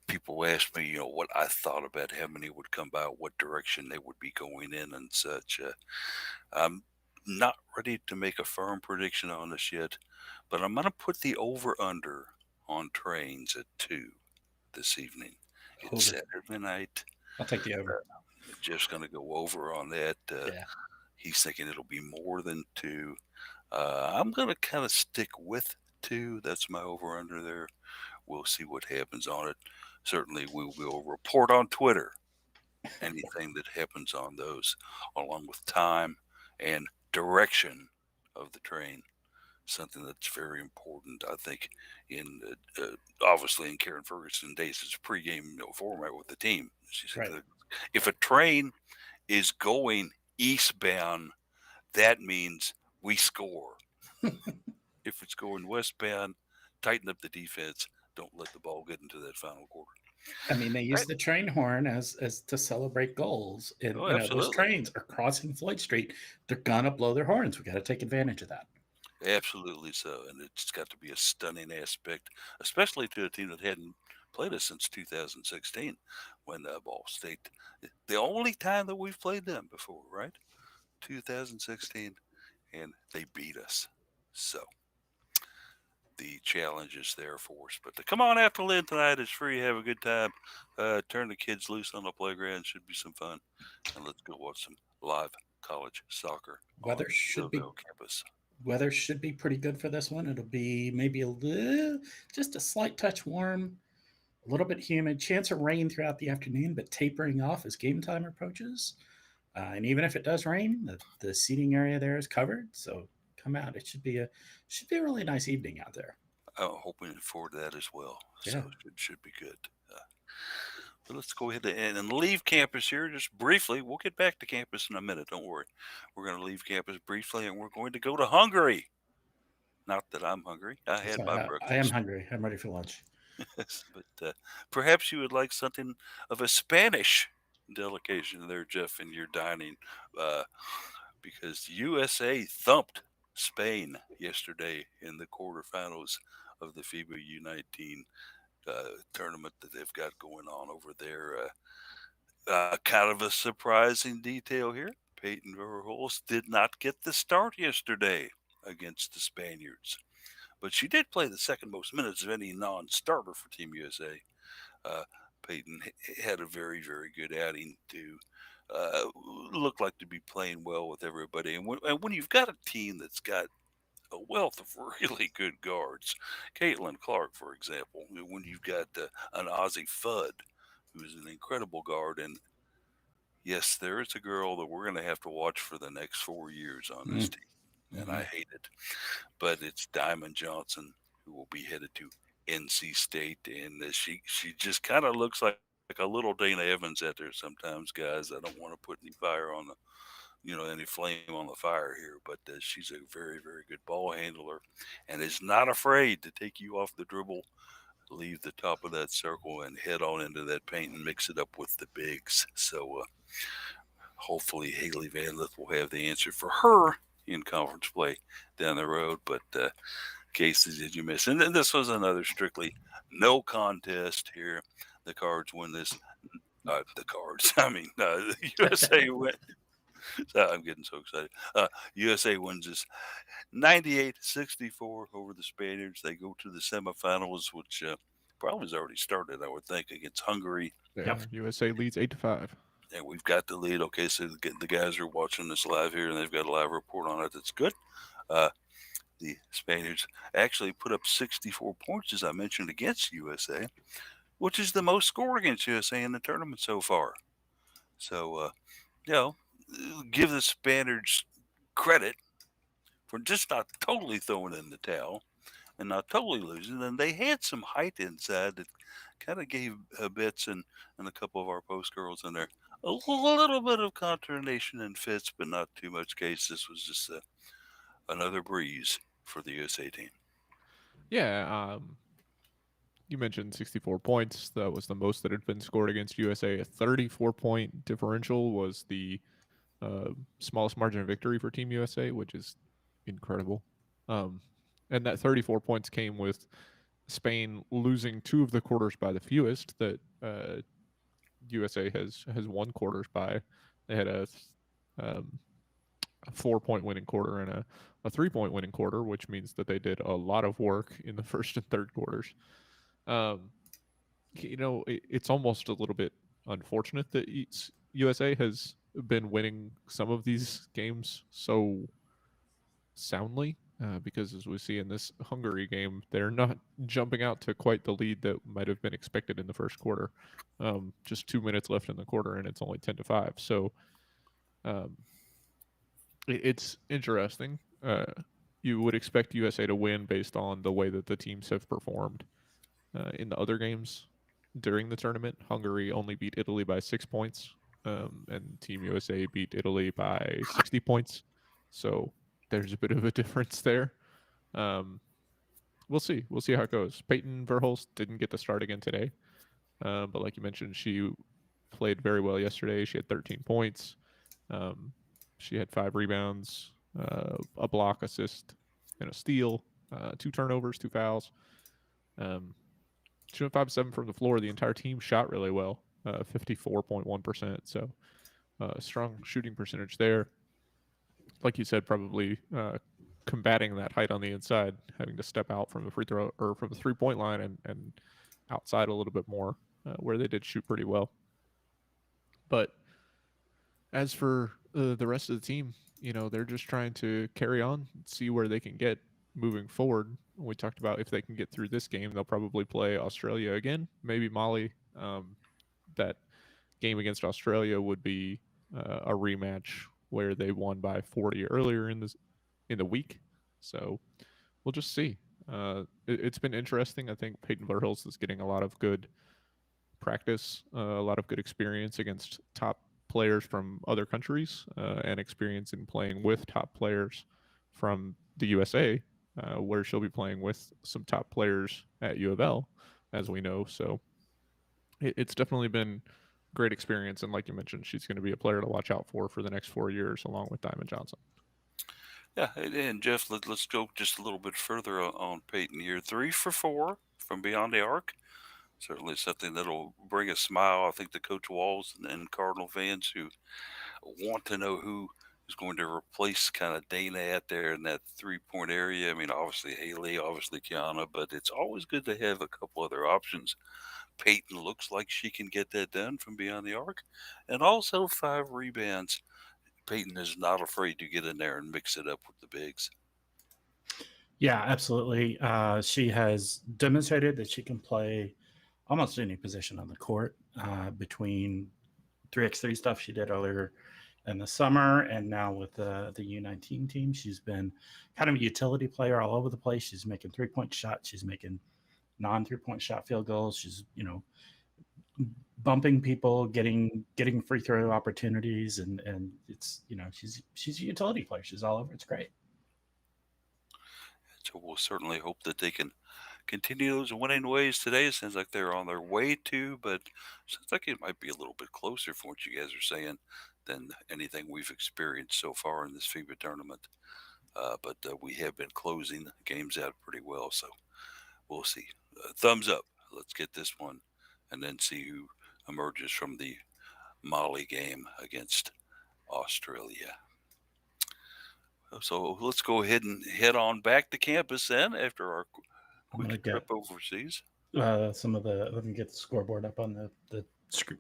people ask me, what I thought about how many would come by, what direction they would be going in and such. I'm not ready to make a firm prediction on this yet, but I'm going to put the over-under on trains at 2 this evening. It's Saturday night. I'll take the over. Jeff's going to go over on that. Yeah. He's thinking it'll be more than 2. I'm going to kind of stick with 2. That's my over-under there. We'll see what happens on it. Certainly, we will report on Twitter anything that happens on those, along with time and direction of the train. Something that's very important, I think, in obviously in Karen Ferguson days, it's a pregame format with the team. She said that if a train is going eastbound, that means we score. If it's going westbound, tighten up the defense. Don't let the ball get into that final quarter. I mean, they use Right? the train horn as to celebrate goals, and Oh, those absolutely. trains are crossing Floyd Street. They're gonna blow their horns. We got to take advantage of that. Absolutely so. And it's got to be a stunning aspect, especially to a team that hadn't played us since 2016 when Ball State, the only time that we've played them before, right? 2016, and they beat us. So the challenge is there for us. But to come on out to Lynn tonight, it's free. Have a good time. Turn the kids loose on the playground. Should be some fun. And let's go watch some live college soccer on Weather should be UofL campus. weather should be pretty good for this one. It'll be maybe a little, just a slight touch warm, a little bit humid. Chance of rain throughout the afternoon, but tapering off as game time approaches. And even if it does rain, the seating area there is covered, so come out. It should be a really nice evening out there. I'm hoping forward to that as well. So Yeah. it should be good. But let's go ahead and leave campus here just briefly. We'll get back to campus in a minute. Don't worry. We're going to leave campus briefly and we're going to go to Hungary. Not that I'm hungry. I had Sorry, my I am breakfast. hungry. I'm ready for lunch. But perhaps you would like something of a Spanish delegation there, Jeff, in your dining, uh, because USA thumped Spain yesterday in the quarterfinals of the FIBA U19 tournament that they've got going on over there. Kind of a surprising detail here. Peyton Verhulst did not get the start yesterday against the Spaniards, but she did play the second most minutes of any non-starter for Team USA. Uh, Peyton had a very, very good outing to look like to be playing well with everybody. And when you've got a team that's got a wealth of really good guards, Caitlin Clark, for example, when you've got an Aussie Fudd, who's an incredible guard, and yes, there is a girl that we're going to have to watch for the next 4 years on this team, and Mm-hmm. I hate it. But it's Diamond Johnson who will be headed to NC State, and she just kind of looks like a little Dana Evans out there sometimes, guys. I don't want to put any fire on the any flame on the fire here, but she's a very, very good ball handler and is not afraid to take you off the dribble, leave the top of that circle, and head on into that paint and mix it up with the bigs. So hopefully Haley Van Lith will have the answer for her in conference play down the road. But Casey, did you miss? And then this was another strictly no contest here. The Cards win this. The Cards. I mean, the USA win. I'm getting so excited. USA wins this 98-64 over the Spaniards. They go to the semifinals, which probably has already started, I would think, against Hungary. Yeah, Yep. USA leads 8-5. And we've got the lead. Okay, so the guys are watching this live here, and they've got a live report on it. That's good. The Spaniards actually put up 64 points, as I mentioned, against USA, which is the most scored against USA in the tournament so far. So, give the Spaniards credit for just not totally throwing in the towel and not totally losing. And they had some height inside that kind of gave Bets and a couple of our post girls in there a little bit of consternation and fits, but not too much case. This was just another breeze for the USA team. Yeah, you mentioned 64 points. That was the most that had been scored against USA. A 34-point differential was the smallest margin of victory for Team USA, which is incredible. And that 34 points came with Spain losing two of the quarters by the fewest that USA has won quarters by. They had a 4-point winning quarter and a 3-point winning quarter, which means that they did a lot of work in the first and third quarters. It's almost a little bit unfortunate that USA has been winning some of these games so soundly, because as we see in this Hungary game, they're not jumping out to quite the lead that might have been expected in the first quarter. Just 2 minutes left in the quarter, and it's only 10-5. So it's interesting. You would expect USA to win based on the way that the teams have performed in the other games during the tournament. Hungary only beat Italy by 6 points, and Team USA beat Italy by 60 points. So there's a bit of a difference there. We'll see. We'll see how it goes. Peyton Verhulst didn't get the start again today. But like you mentioned, she played very well yesterday. She had 13 points. Um, she had 5 rebounds, a block, assist, and a steal, 2 turnovers, 2 fouls. Um, she went 5-7 from the floor. The entire team shot really well, 54.1%. So strong shooting percentage there. Like you said, probably combating that height on the inside, having to step out from the free throw or from the 3-point line and outside a little bit more, where they did shoot pretty well. But as for the rest of the team, they're just trying to carry on, see where they can get moving forward. We talked about if they can get through this game, they'll probably play Australia again, maybe Mali. That game against Australia would be a rematch where they won by 40 earlier in the week. So we'll just see. It's been interesting. I think Peyton Verhulst is getting a lot of good practice, a lot of good experience against top players from other countries, and experience in playing with top players from the USA, where she'll be playing with some top players at UofL, as we know. So it's definitely been great experience, and like you mentioned, she's going to be a player to watch out for the next 4 years, along with Diamond Johnson. Yeah, and Jeff, let's go just a little bit further on Peyton here. 3 for 4 from beyond the arc. Certainly something that'll bring a smile, I think, to Coach Walls and Cardinal fans who want to know who is going to replace kind of Dana out there in that 3-point area. I mean, obviously Haley, obviously Kiana, but it's always good to have a couple other options. Peyton looks like she can get that done from beyond the arc. And also 5 rebounds. Peyton is not afraid to get in there and mix it up with the bigs. Yeah, absolutely. She has demonstrated that she can play almost any position on the court, between 3x3 stuff she did earlier in the summer, and now with the U19 team. She's been kind of a utility player all over the place. She's making 3-point shots. She's making non 3-point shot field goals. She's, bumping people, getting free throw opportunities, and it's, she's a utility player. She's all over. It's great. So we'll certainly hope that they can continue those winning ways today. It sounds like they're on their way to, but sounds like it might be a little bit closer from what you guys are saying than anything we've experienced so far in this FIBA tournament. But we have been closing games out pretty well, so we'll see. Thumbs up. Let's get this one, and then see who emerges from the Mali game against Australia. So let's go ahead and head on back to campus then after our quick trip overseas. Some of the, let me get the scoreboard up on the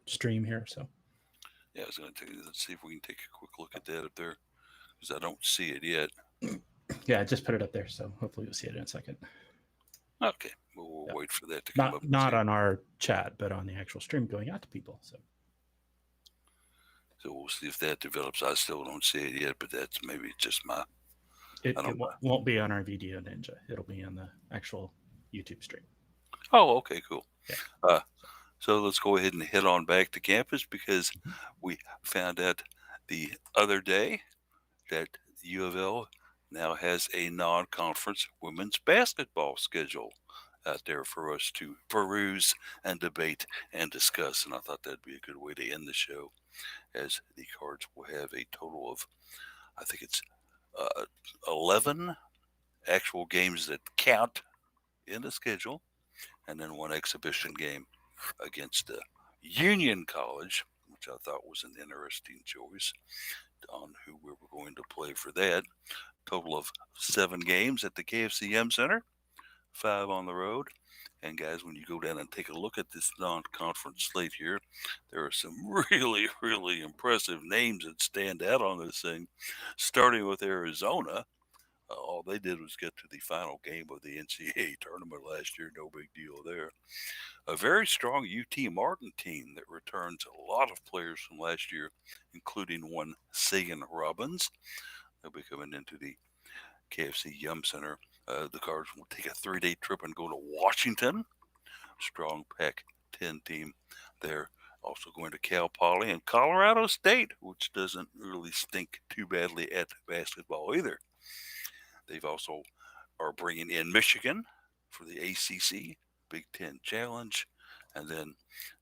stream here. So yeah, I was going to take, let's see if we can take a quick look at that up there, because I don't see it yet. Yeah, I just put it up there, so hopefully you'll see it in a second. Okay, we'll wait for that to come up. Not on our chat, but on the actual stream going out to people. So we'll see if that develops. I still don't see it yet, but that's maybe just my. It won't be on our Video Ninja. It'll be on the actual YouTube stream. Oh, okay, cool. Yeah. So let's go ahead and head on back to campus, because we found out the other day that UofL now has a non-conference women's basketball schedule out there for us to peruse and debate and discuss. And I thought that'd be a good way to end the show, as the Cards will have a total of, I think it's 11 actual games that count in the schedule, and then 1 exhibition game against Union College, which I thought was an interesting choice on who we were going to play for that. Total of 7 games at the KFCM Center, 5 on the road. And guys, when you go down and take a look at this non-conference slate here, there are some really, really impressive names that stand out on this thing, starting with Arizona. All they did was get to the final game of the NCAA tournament last year. No big deal there. A very strong UT Martin team that returns a lot of players from last year, including one Sagan Robbins. They'll be coming into the KFC Yum Center. The Cards will take a 3-day trip and go to Washington. Strong Pac-10 team there. Also going to Cal Poly and Colorado State, which doesn't really stink too badly at basketball either. They've also are bringing in Michigan for the ACC Big Ten Challenge, And then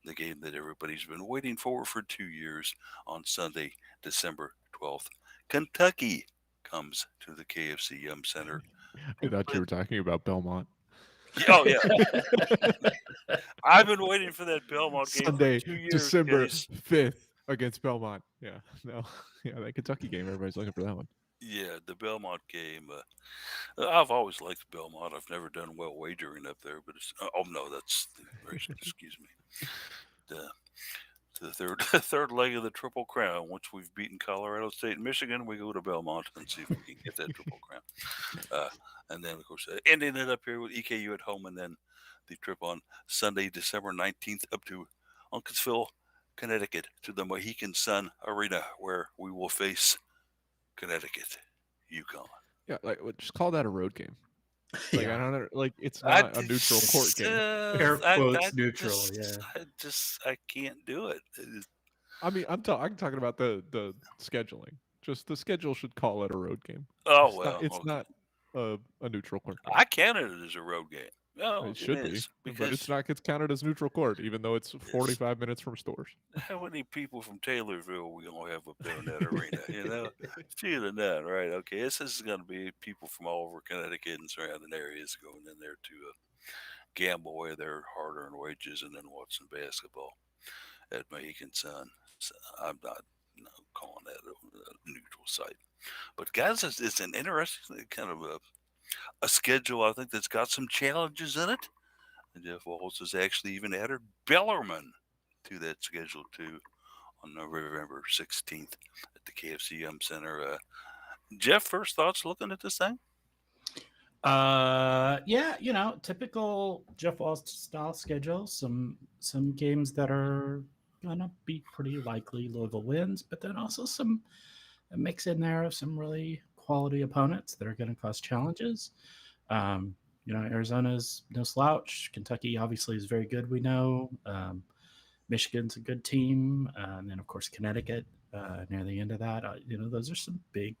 the game that everybody's been waiting for 2 years on Sunday, December 12th. Kentucky comes to the KFC Yum Center. I thought you were talking about Belmont. Oh, yeah. I've been waiting for that Belmont game for Sunday, 2 years, December guys. 5th against Belmont. Yeah, no, yeah, that Kentucky game. Everybody's looking for that one. Yeah, the Belmont game. I've always liked Belmont. I've never done well wagering up there, but it's oh no, that's excuse me. The, the third third leg of the Triple Crown. Once we've beaten Colorado State and Michigan, we go to Belmont and see if we can get that Triple Crown. And then of course ending it up here with EKU at home, and then the trip on Sunday, December 19th, up to Uncasville, Connecticut, to the Mohegan Sun Arena, where we will face Connecticut, UConn. Yeah, like just call that a road game. Like Yeah. I don't know, like it's not a neutral court game. Air quotes neutral, I can't do it. I mean, I'm talking about the scheduling. Just the schedule should call it a road game. Oh It's well, not, it's okay. not a neutral court game. I counted it as a road game. No, It should be, because but it's not. It's counted as neutral court, even though it's 45 minutes from stores. how many people from Taylorsville we gonna have up there in that arena? You know, feeling that, right? Okay, this is gonna be people from all over Connecticut and surrounding areas going in there to gamble away their hard-earned wages and then watch some basketball at Mohegan Sun. So I'm not calling that a neutral site, but guys, it's an interesting kind of a schedule. I think that's got some challenges in it. And Jeff Walls has actually even added Bellarmine to that schedule too on November 16th at the KFC Yum Center. Jeff, first thoughts looking at this thing? Yeah, typical Jeff Walls style schedule. Some games that are gonna be pretty likely Louisville wins, but then also a mix in there of some really quality opponents that are going to cause challenges. Arizona's no slouch. Kentucky obviously is very good. We know Michigan's a good team, and then of course Connecticut near the end of that. Those are some big,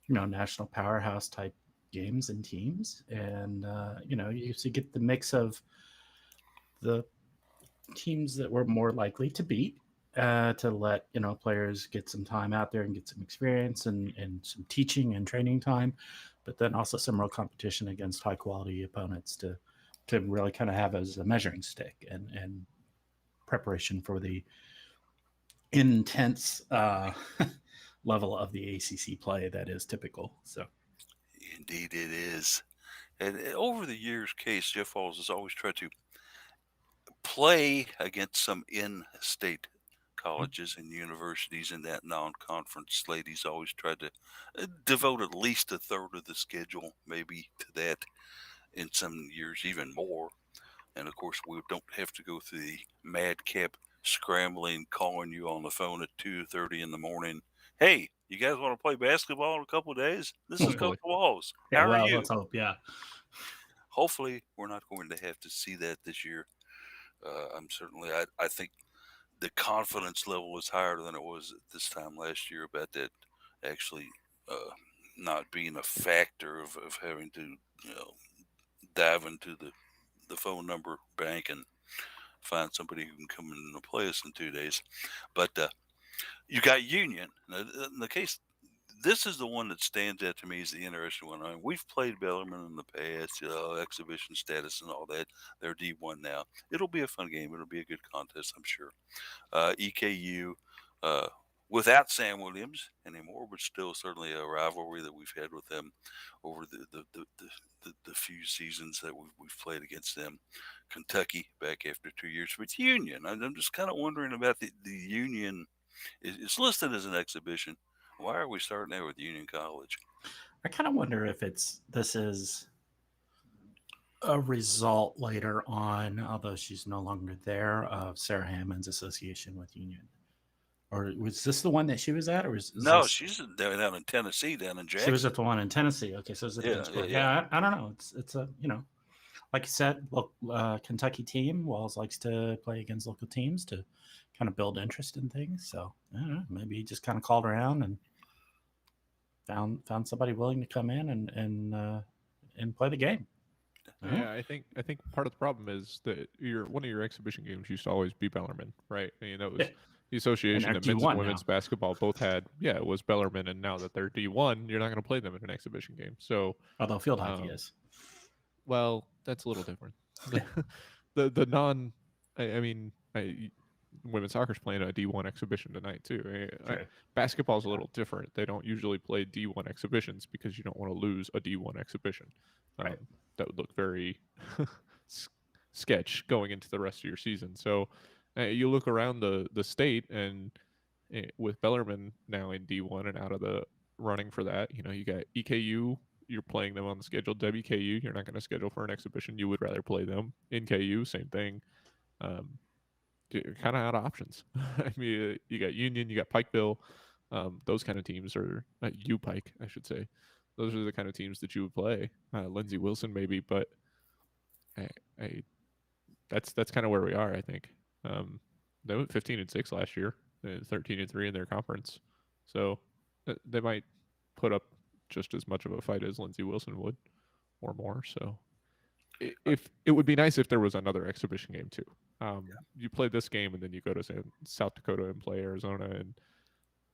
national powerhouse type games and teams, and you used to get the mix of the teams that were more likely to beat to let players get some time out there and get some experience and some teaching and training time, but then also some real competition against high quality opponents to really kind of have as a measuring stick and preparation for the intense level of the ACC play that is typical. So, indeed, it is. And over the years, Case Jeff Walls has always tried to play against some in-state colleges and universities in that non-conference slate. He's always tried to devote at least a third of the schedule maybe to that, in some years even more. And of course, we don't have to go through the madcap scrambling, calling you on the phone at 2:30 in the morning. Hey, you guys want to play basketball in a couple of days? This is Coach Walls. How are you? Let's hope, yeah. Hopefully, we're not going to have to see that this year. I think the confidence level is higher than it was at this time last year about that actually not being a factor of having to dive into the phone number bank and find somebody who can come in and play us in 2 days. But you got Union. In the case, this is the one that stands out to me as the interesting one. I mean, we've played Bellarmine in the past, exhibition status and all that. They're D1 now. It'll be a fun game. It'll be a good contest, I'm sure. EKU, without Sam Williams anymore, but still certainly a rivalry that we've had with them over the few seasons that we've played against them. Kentucky back after 2 years. But Union, I'm just kind of wondering about the Union. It's listed as an exhibition. Why are we starting out with Union College? I kind of wonder if this is a result later on, although she's no longer there, of Sarah Hammond's association with Union. Or was this the one that she was at? Or no, this... she's down in Tennessee, down in Jackson. She was at the one in Tennessee. Okay, so it's a different school. Yeah, I don't know. It's a like you said, Kentucky team. Walls likes to play against local teams to kind of build interest in things. So I don't know, maybe he just kind of called around and found somebody willing to come in and play the game. Oh, Yeah, I think part of the problem is that your one of your exhibition games used to always be Bellarmine, right? I mean, that yeah. was the And association they're that men's and D1 women's now. basketball both had. Yeah, it was Bellarmine, and now that they're D1, you're not going to play them in an exhibition game. So, Although field hockey um, is. well, that's a little different. The non, I mean, women's soccer's playing a D1 exhibition tonight too. True. Basketball's a little different. They don't usually play D1 exhibitions because you don't want to lose a D1 exhibition. Right. That would look very sketch going into the rest of your season. So you look around the state, and with Bellarmine now in D1 and out of the running for that, you got EKU. You're playing them on the schedule. WKU, you're not going to schedule for an exhibition. You would rather play them. In KU, same thing. Um, you're kind of out of options. I mean, you got Union, you got Pikeville. Those kind of teams are U Pike, I should say. Those are the kind of teams that you would play. Lindsey Wilson, maybe, but I, I that's kind of where we are. I think they went 15-6 last year, 13-3 in their conference, so they might put up just as much of a fight as Lindsey Wilson would, or more. So if it would be nice if there was another exhibition game too. You play this game and then you go to South Dakota and play Arizona, and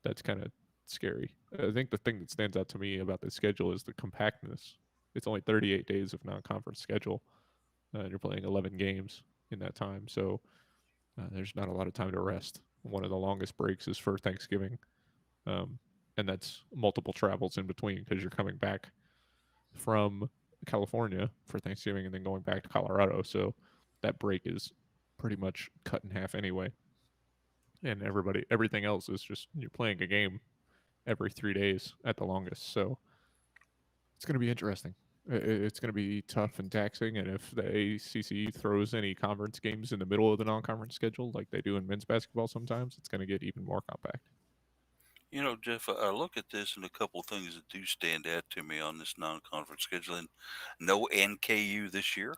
that's kind of scary. I think the thing that stands out to me about this schedule is the compactness. It's only 38 days of non-conference schedule, and you're playing 11 games in that time. So there's not a lot of time to rest. One of the longest breaks is for Thanksgiving, um, and that's multiple travels in between because you're coming back from California for Thanksgiving and then going back to Colorado. So that break is pretty much cut in half anyway. And everything else is just you're playing a game every 3 days at the longest. So it's going to be interesting. It's going to be tough and taxing. And if the ACC throws any conference games in the middle of the non-conference schedule, like they do in men's basketball sometimes, it's going to get even more compact. Jeff, I look at this and a couple of things that do stand out to me on this non-conference scheduling. No NKU this year.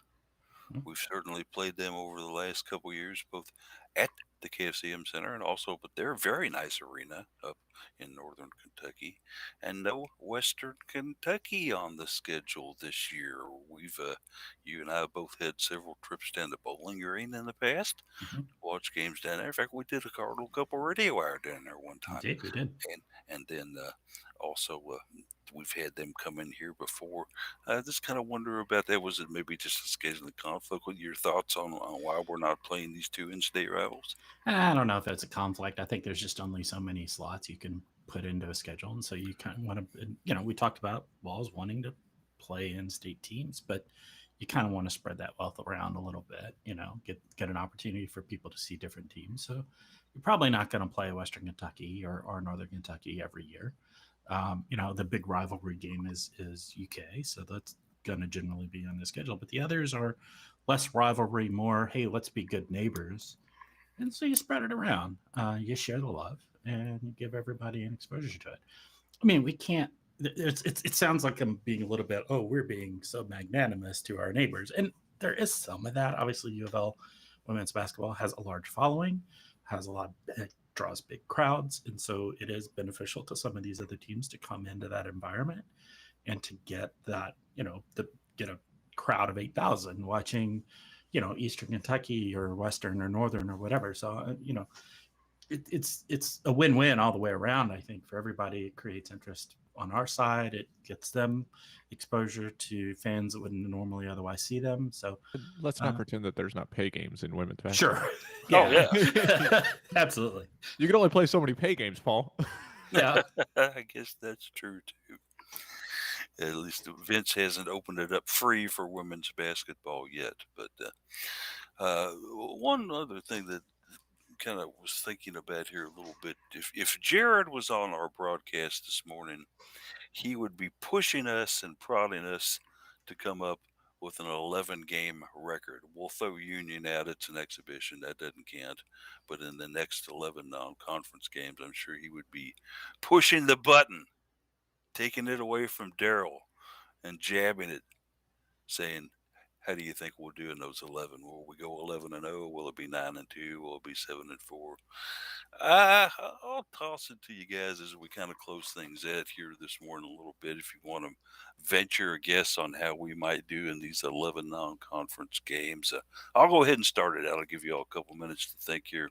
Hmm. We've certainly played them over the last couple of years, both at the KFCM Center and also, but they're a very nice arena up in northern Kentucky. And no Western Kentucky on the schedule this year. You and I have both had several trips down to Bowling Green in the past Hmm. to watch games down there. In fact, we did a Cardinal Couple Radio Hour down there one time. Indeed, we did. And then also we've had them come in here before. Just kind of wonder about that. Was it maybe just a scheduling conflict? With your thoughts on why we're not playing these two in-state rivals? I don't know if it's a conflict. I think there's just only so many slots you can put into a schedule. And so you kind of want to, we talked about Walls wanting to play in state teams, but you kind of want to spread that wealth around a little bit, get an opportunity for people to see different teams. So you're probably not going to play Western Kentucky or Northern Kentucky every year. The big rivalry game is UK. So that's going to generally be on the schedule. But the others are less rivalry, more, hey, let's be good neighbors. And so you spread it around. You share the love and you give everybody an exposure to it. I mean, we can't. It sounds like I'm being a little bit. Oh, we're being so magnanimous to our neighbors, and there is some of that. Obviously, UofL women's basketball has a large following, has a lot, it draws big crowds, and so it is beneficial to some of these other teams to come into that environment and to get that, to get a crowd of 8,000 watching, Eastern Kentucky or Western or Northern or whatever. So, it's a win-win all the way around. I think for everybody, it creates interest on our side. It gets them exposure to fans that wouldn't normally otherwise see them. So And let's not pretend that there's not pay games in women's sure, basketball. yeah, absolutely, You can only play so many pay games, Paul. yeah. I guess that's true too. At least Vince hasn't opened it up free for women's basketball yet. But one other thing that kind of was thinking about here a little bit. If Jared was on our broadcast this morning, he would be pushing us and prodding us to come up with an 11 game record. We'll throw Union out. It's an exhibition. That doesn't count. But in the next 11 non conference games, I'm sure he would be pushing the button, taking it away from Daryl and jabbing it, saying, How do you think we'll do in those 11? Will we go 11-0? Will it be 9-2? Will it be 7-4? I'll toss it to you guys as we kind of close things out here this morning a little bit. If you want to venture a guess on how we might do in these 11 non-conference games, I'll go ahead and start it out. I'll give you all a couple minutes to think here.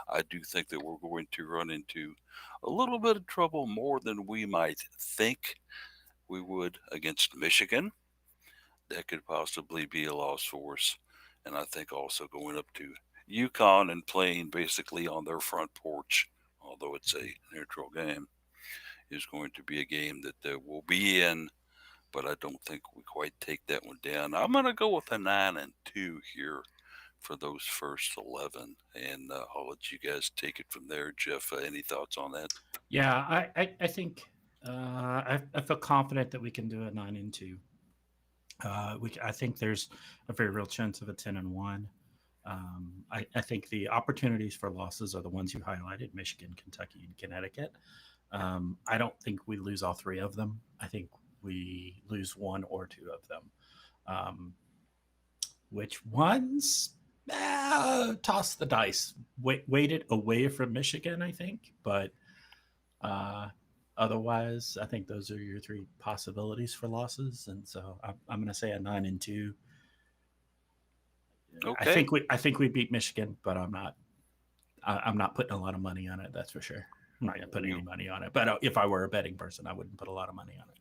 I do think that we're going to run into a little bit of trouble more than we might think we would against Michigan. That could possibly be a loss for us. And I think also going up to UConn and playing basically on their front porch, although it's a neutral game, is going to be a game that we'll be in. But I don't think we quite take that one down. I'm going to go with a 9-2 here for those first 11, and I'll let you guys take it from there. Jeff, any thoughts on that? Yeah, I think I feel confident that we can do a 9-2. I think there's a very real chance of a 10-1. I think the opportunities for losses are the ones you highlighted: Michigan, Kentucky, and Connecticut. I don't think we lose all three of them. I think we lose one or two of them. Which ones? Toss the dice. Weighted away from Michigan, I think, but otherwise, I think those are your three possibilities for losses, and so I'm going to say a 9-2. Okay. I think we beat Michigan, but I'm not putting a lot of money on it. That's for sure. I'm not going to put any money on it. But if I were a betting person, I wouldn't put a lot of money on it.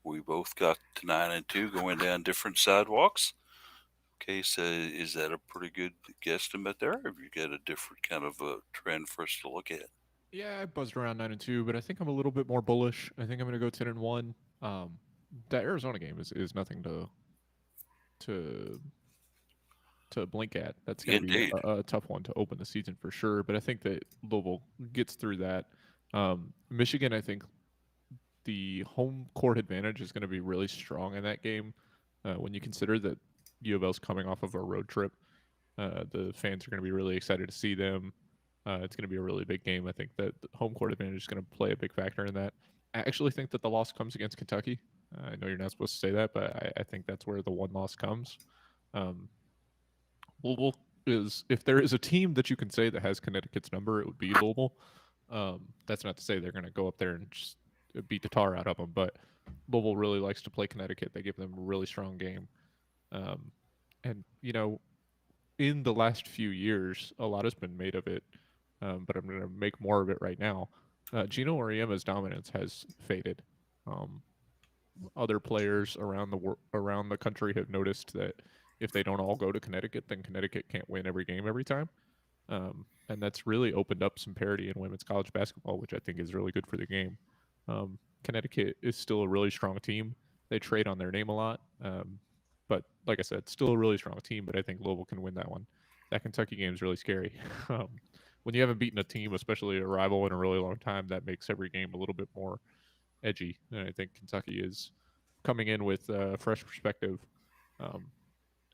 We both got to 9-2 going down different sidewalks. Okay, so is that a pretty good guesstimate there? Or have you got a different kind of a trend for us to look at? Yeah, I buzzed around 9-2, but I think I'm a little bit more bullish. I think I'm going to go 10-1. That Arizona game is nothing to blink at. That's going to be Indeed. a tough one to open the season for sure. But I think that Louisville gets through that. Michigan, I think the home court advantage is going to be really strong in that game. When you consider that UofL's coming off of a road trip, the fans are going to be really excited to see them. It's going to be a really big game. I think that the home court advantage is going to play a big factor in that. I actually think that the loss comes against Kentucky. I know you're not supposed to say that, but I think that's where the one loss comes. Louisville is, if there is a team that you can say that has Connecticut's number, it would be Louisville. That's not to say they're going to go up there and just beat the tar out of them, but Louisville really likes to play Connecticut. They give them a really strong game. And, in the last few years, a lot has been made of it, but I'm going to make more of it right now. Gino Auriemma's dominance has faded. Other players around the country have noticed that if they don't all go to Connecticut, then Connecticut can't win every game every time. And that's really opened up some parity in women's college basketball, which I think is really good for the game. Connecticut is still a really strong team. They trade on their name a lot. But like I said, still a really strong team, but I think Louisville can win that one. That Kentucky game is really scary. When you haven't beaten a team, especially a rival, in a really long time, that makes every game a little bit more edgy. And I think Kentucky is coming in with a fresh perspective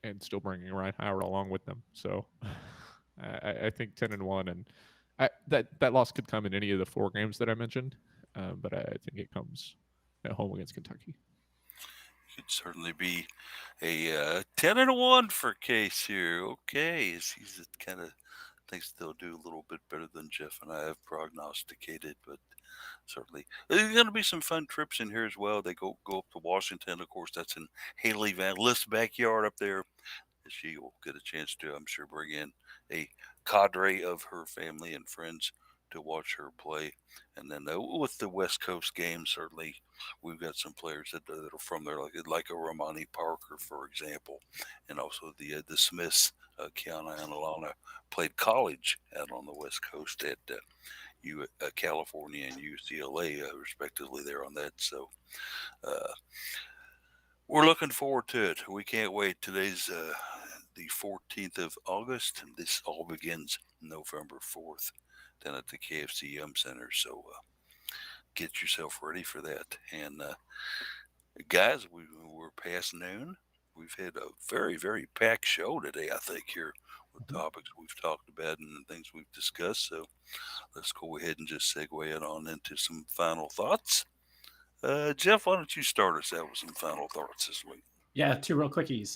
and still bringing Ryan Howard along with them. So I think 10-1, and that loss could come in any of the four games that I mentioned, but I think it comes at home against Kentucky. Could certainly be a 10-1 for Case here. Okay, he's kind of thinks they'll do a little bit better than Jeff and I have prognosticated, but certainly there's going to be some fun trips in here as well. They go up to Washington, of course. That's in Haley Van List's backyard up there. She will get a chance to, I'm sure, bring in a cadre of her family and friends to watch her play. And then with the West Coast games, certainly we've got some players that are from there, like a Romani Parker, for example, and also the Smiths, Kiana and Alana, played college out on the West Coast at California and UCLA, respectively, there on that. So we're looking forward to it. We can't wait. Today's the 14th of August, and this all begins November 4th down at the KFC Yum Center. So get yourself ready for that. And guys, we're past noon. We've had a very, very packed show today, I think, here with topics we've talked about and things we've discussed. So let's go ahead and just segue it on into some final thoughts. Jeff, why don't you start us out with some final thoughts this week? Yeah, two real quickies.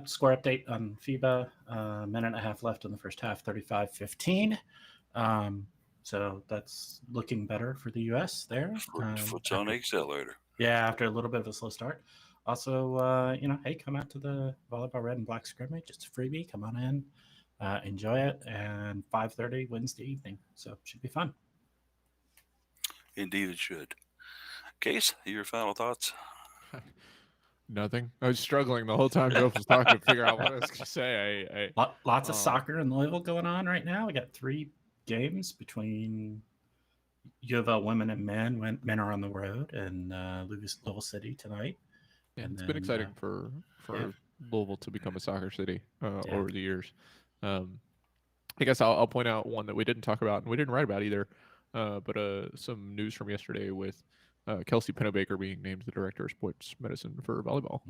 Score update on FIBA. Minute and a half left in the first half, 35-15. So that's looking better for the U.S. there. Foot's on the accelerator. Yeah, after a little bit of a slow start. Also, hey, come out to the Volleyball Red and Black scrimmage. It's a freebie. Come on in, enjoy it. And 5:30 Wednesday evening, so it should be fun. Indeed, it should. Case, your final thoughts? Nothing. I was struggling the whole time Joe was talking to figure out what I was going to say. Lots of soccer in Louisville going on right now. We got 3 games between UofL women and men. Men are on the road and Louisville City tonight. Yeah, and it's then, been exciting for yeah. Louisville to become a soccer city Yeah. over the years. I guess I'll point out one that we didn't talk about and we didn't write about either, but some news from yesterday with Kelsey Pinobaker being named the director of sports medicine for volleyball.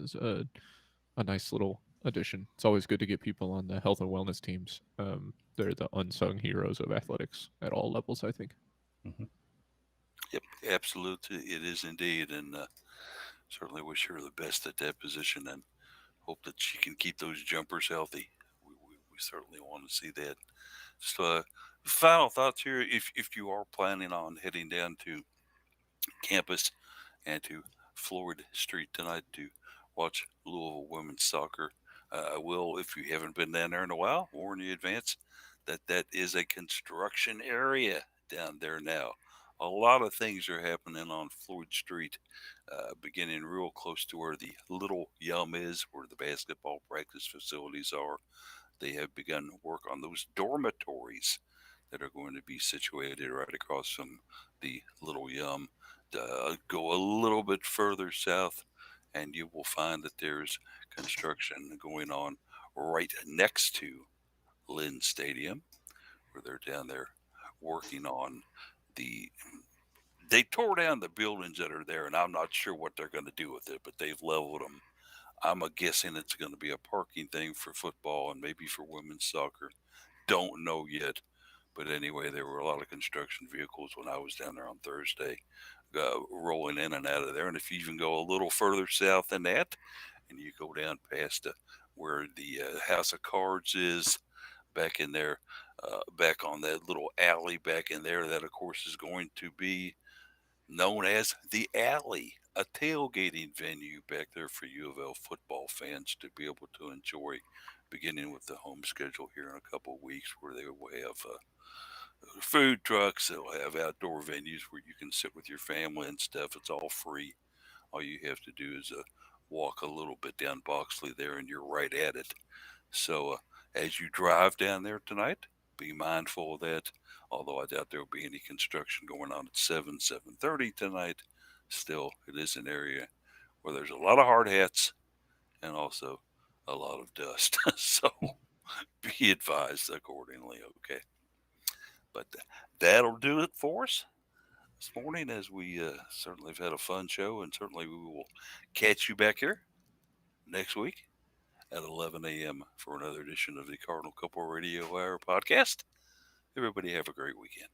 As a nice little addition. It's always good to get people on the health and wellness teams. They're the unsung heroes of athletics at all levels, I think. Mhm. Yep, absolutely. It is indeed. And certainly wish her the best at that position and hope that she can keep those jumpers healthy. We certainly want to see that. So, final thoughts here. If you are planning on heading down to campus and to Floyd Street tonight to watch Louisville women's soccer, I will, if you haven't been down there in a while, warn you in advance that is a construction area down there now. A lot of things are happening on Floyd Street, beginning real close to where the Little Yum is, where the basketball practice facilities are. They have begun work on those dormitories that are going to be situated right across from the Little Yum. Go a little bit further south, and you will find that there's construction going on right next to Lynn Stadium, where they're down there working on the. They tore down the buildings that are there, and I'm not sure what they're going to do with it, but they've leveled them. I'm guessing it's going to be a parking thing for football and maybe for women's soccer. Don't know yet. But anyway, there were a lot of construction vehicles when I was down there on Thursday, rolling in and out of there. And if you even go a little further south than that, and you go down past where the House of Cards is, back in there, back on that little alley back in there, that of course is going to be known as the Alley, a tailgating venue back there for UofL football fans to be able to enjoy, beginning with the home schedule here in a couple of weeks, where they will have food trucks. They'll have outdoor venues where you can sit with your family and stuff. It's all free. All you have to do is walk a little bit down Boxley there, and you're right at it. So as you drive down there tonight, be mindful of that. Although I doubt there will be any construction going on at 7:30 tonight, still it is an area where there's a lot of hard hats and also a lot of dust. So be advised accordingly. Okay, but that'll do it for us this morning, as we certainly have had a fun show, and certainly we will catch you back here next week at 11 a.m. for another edition of the Cardinal Couple Radio Hour podcast. Everybody have a great weekend.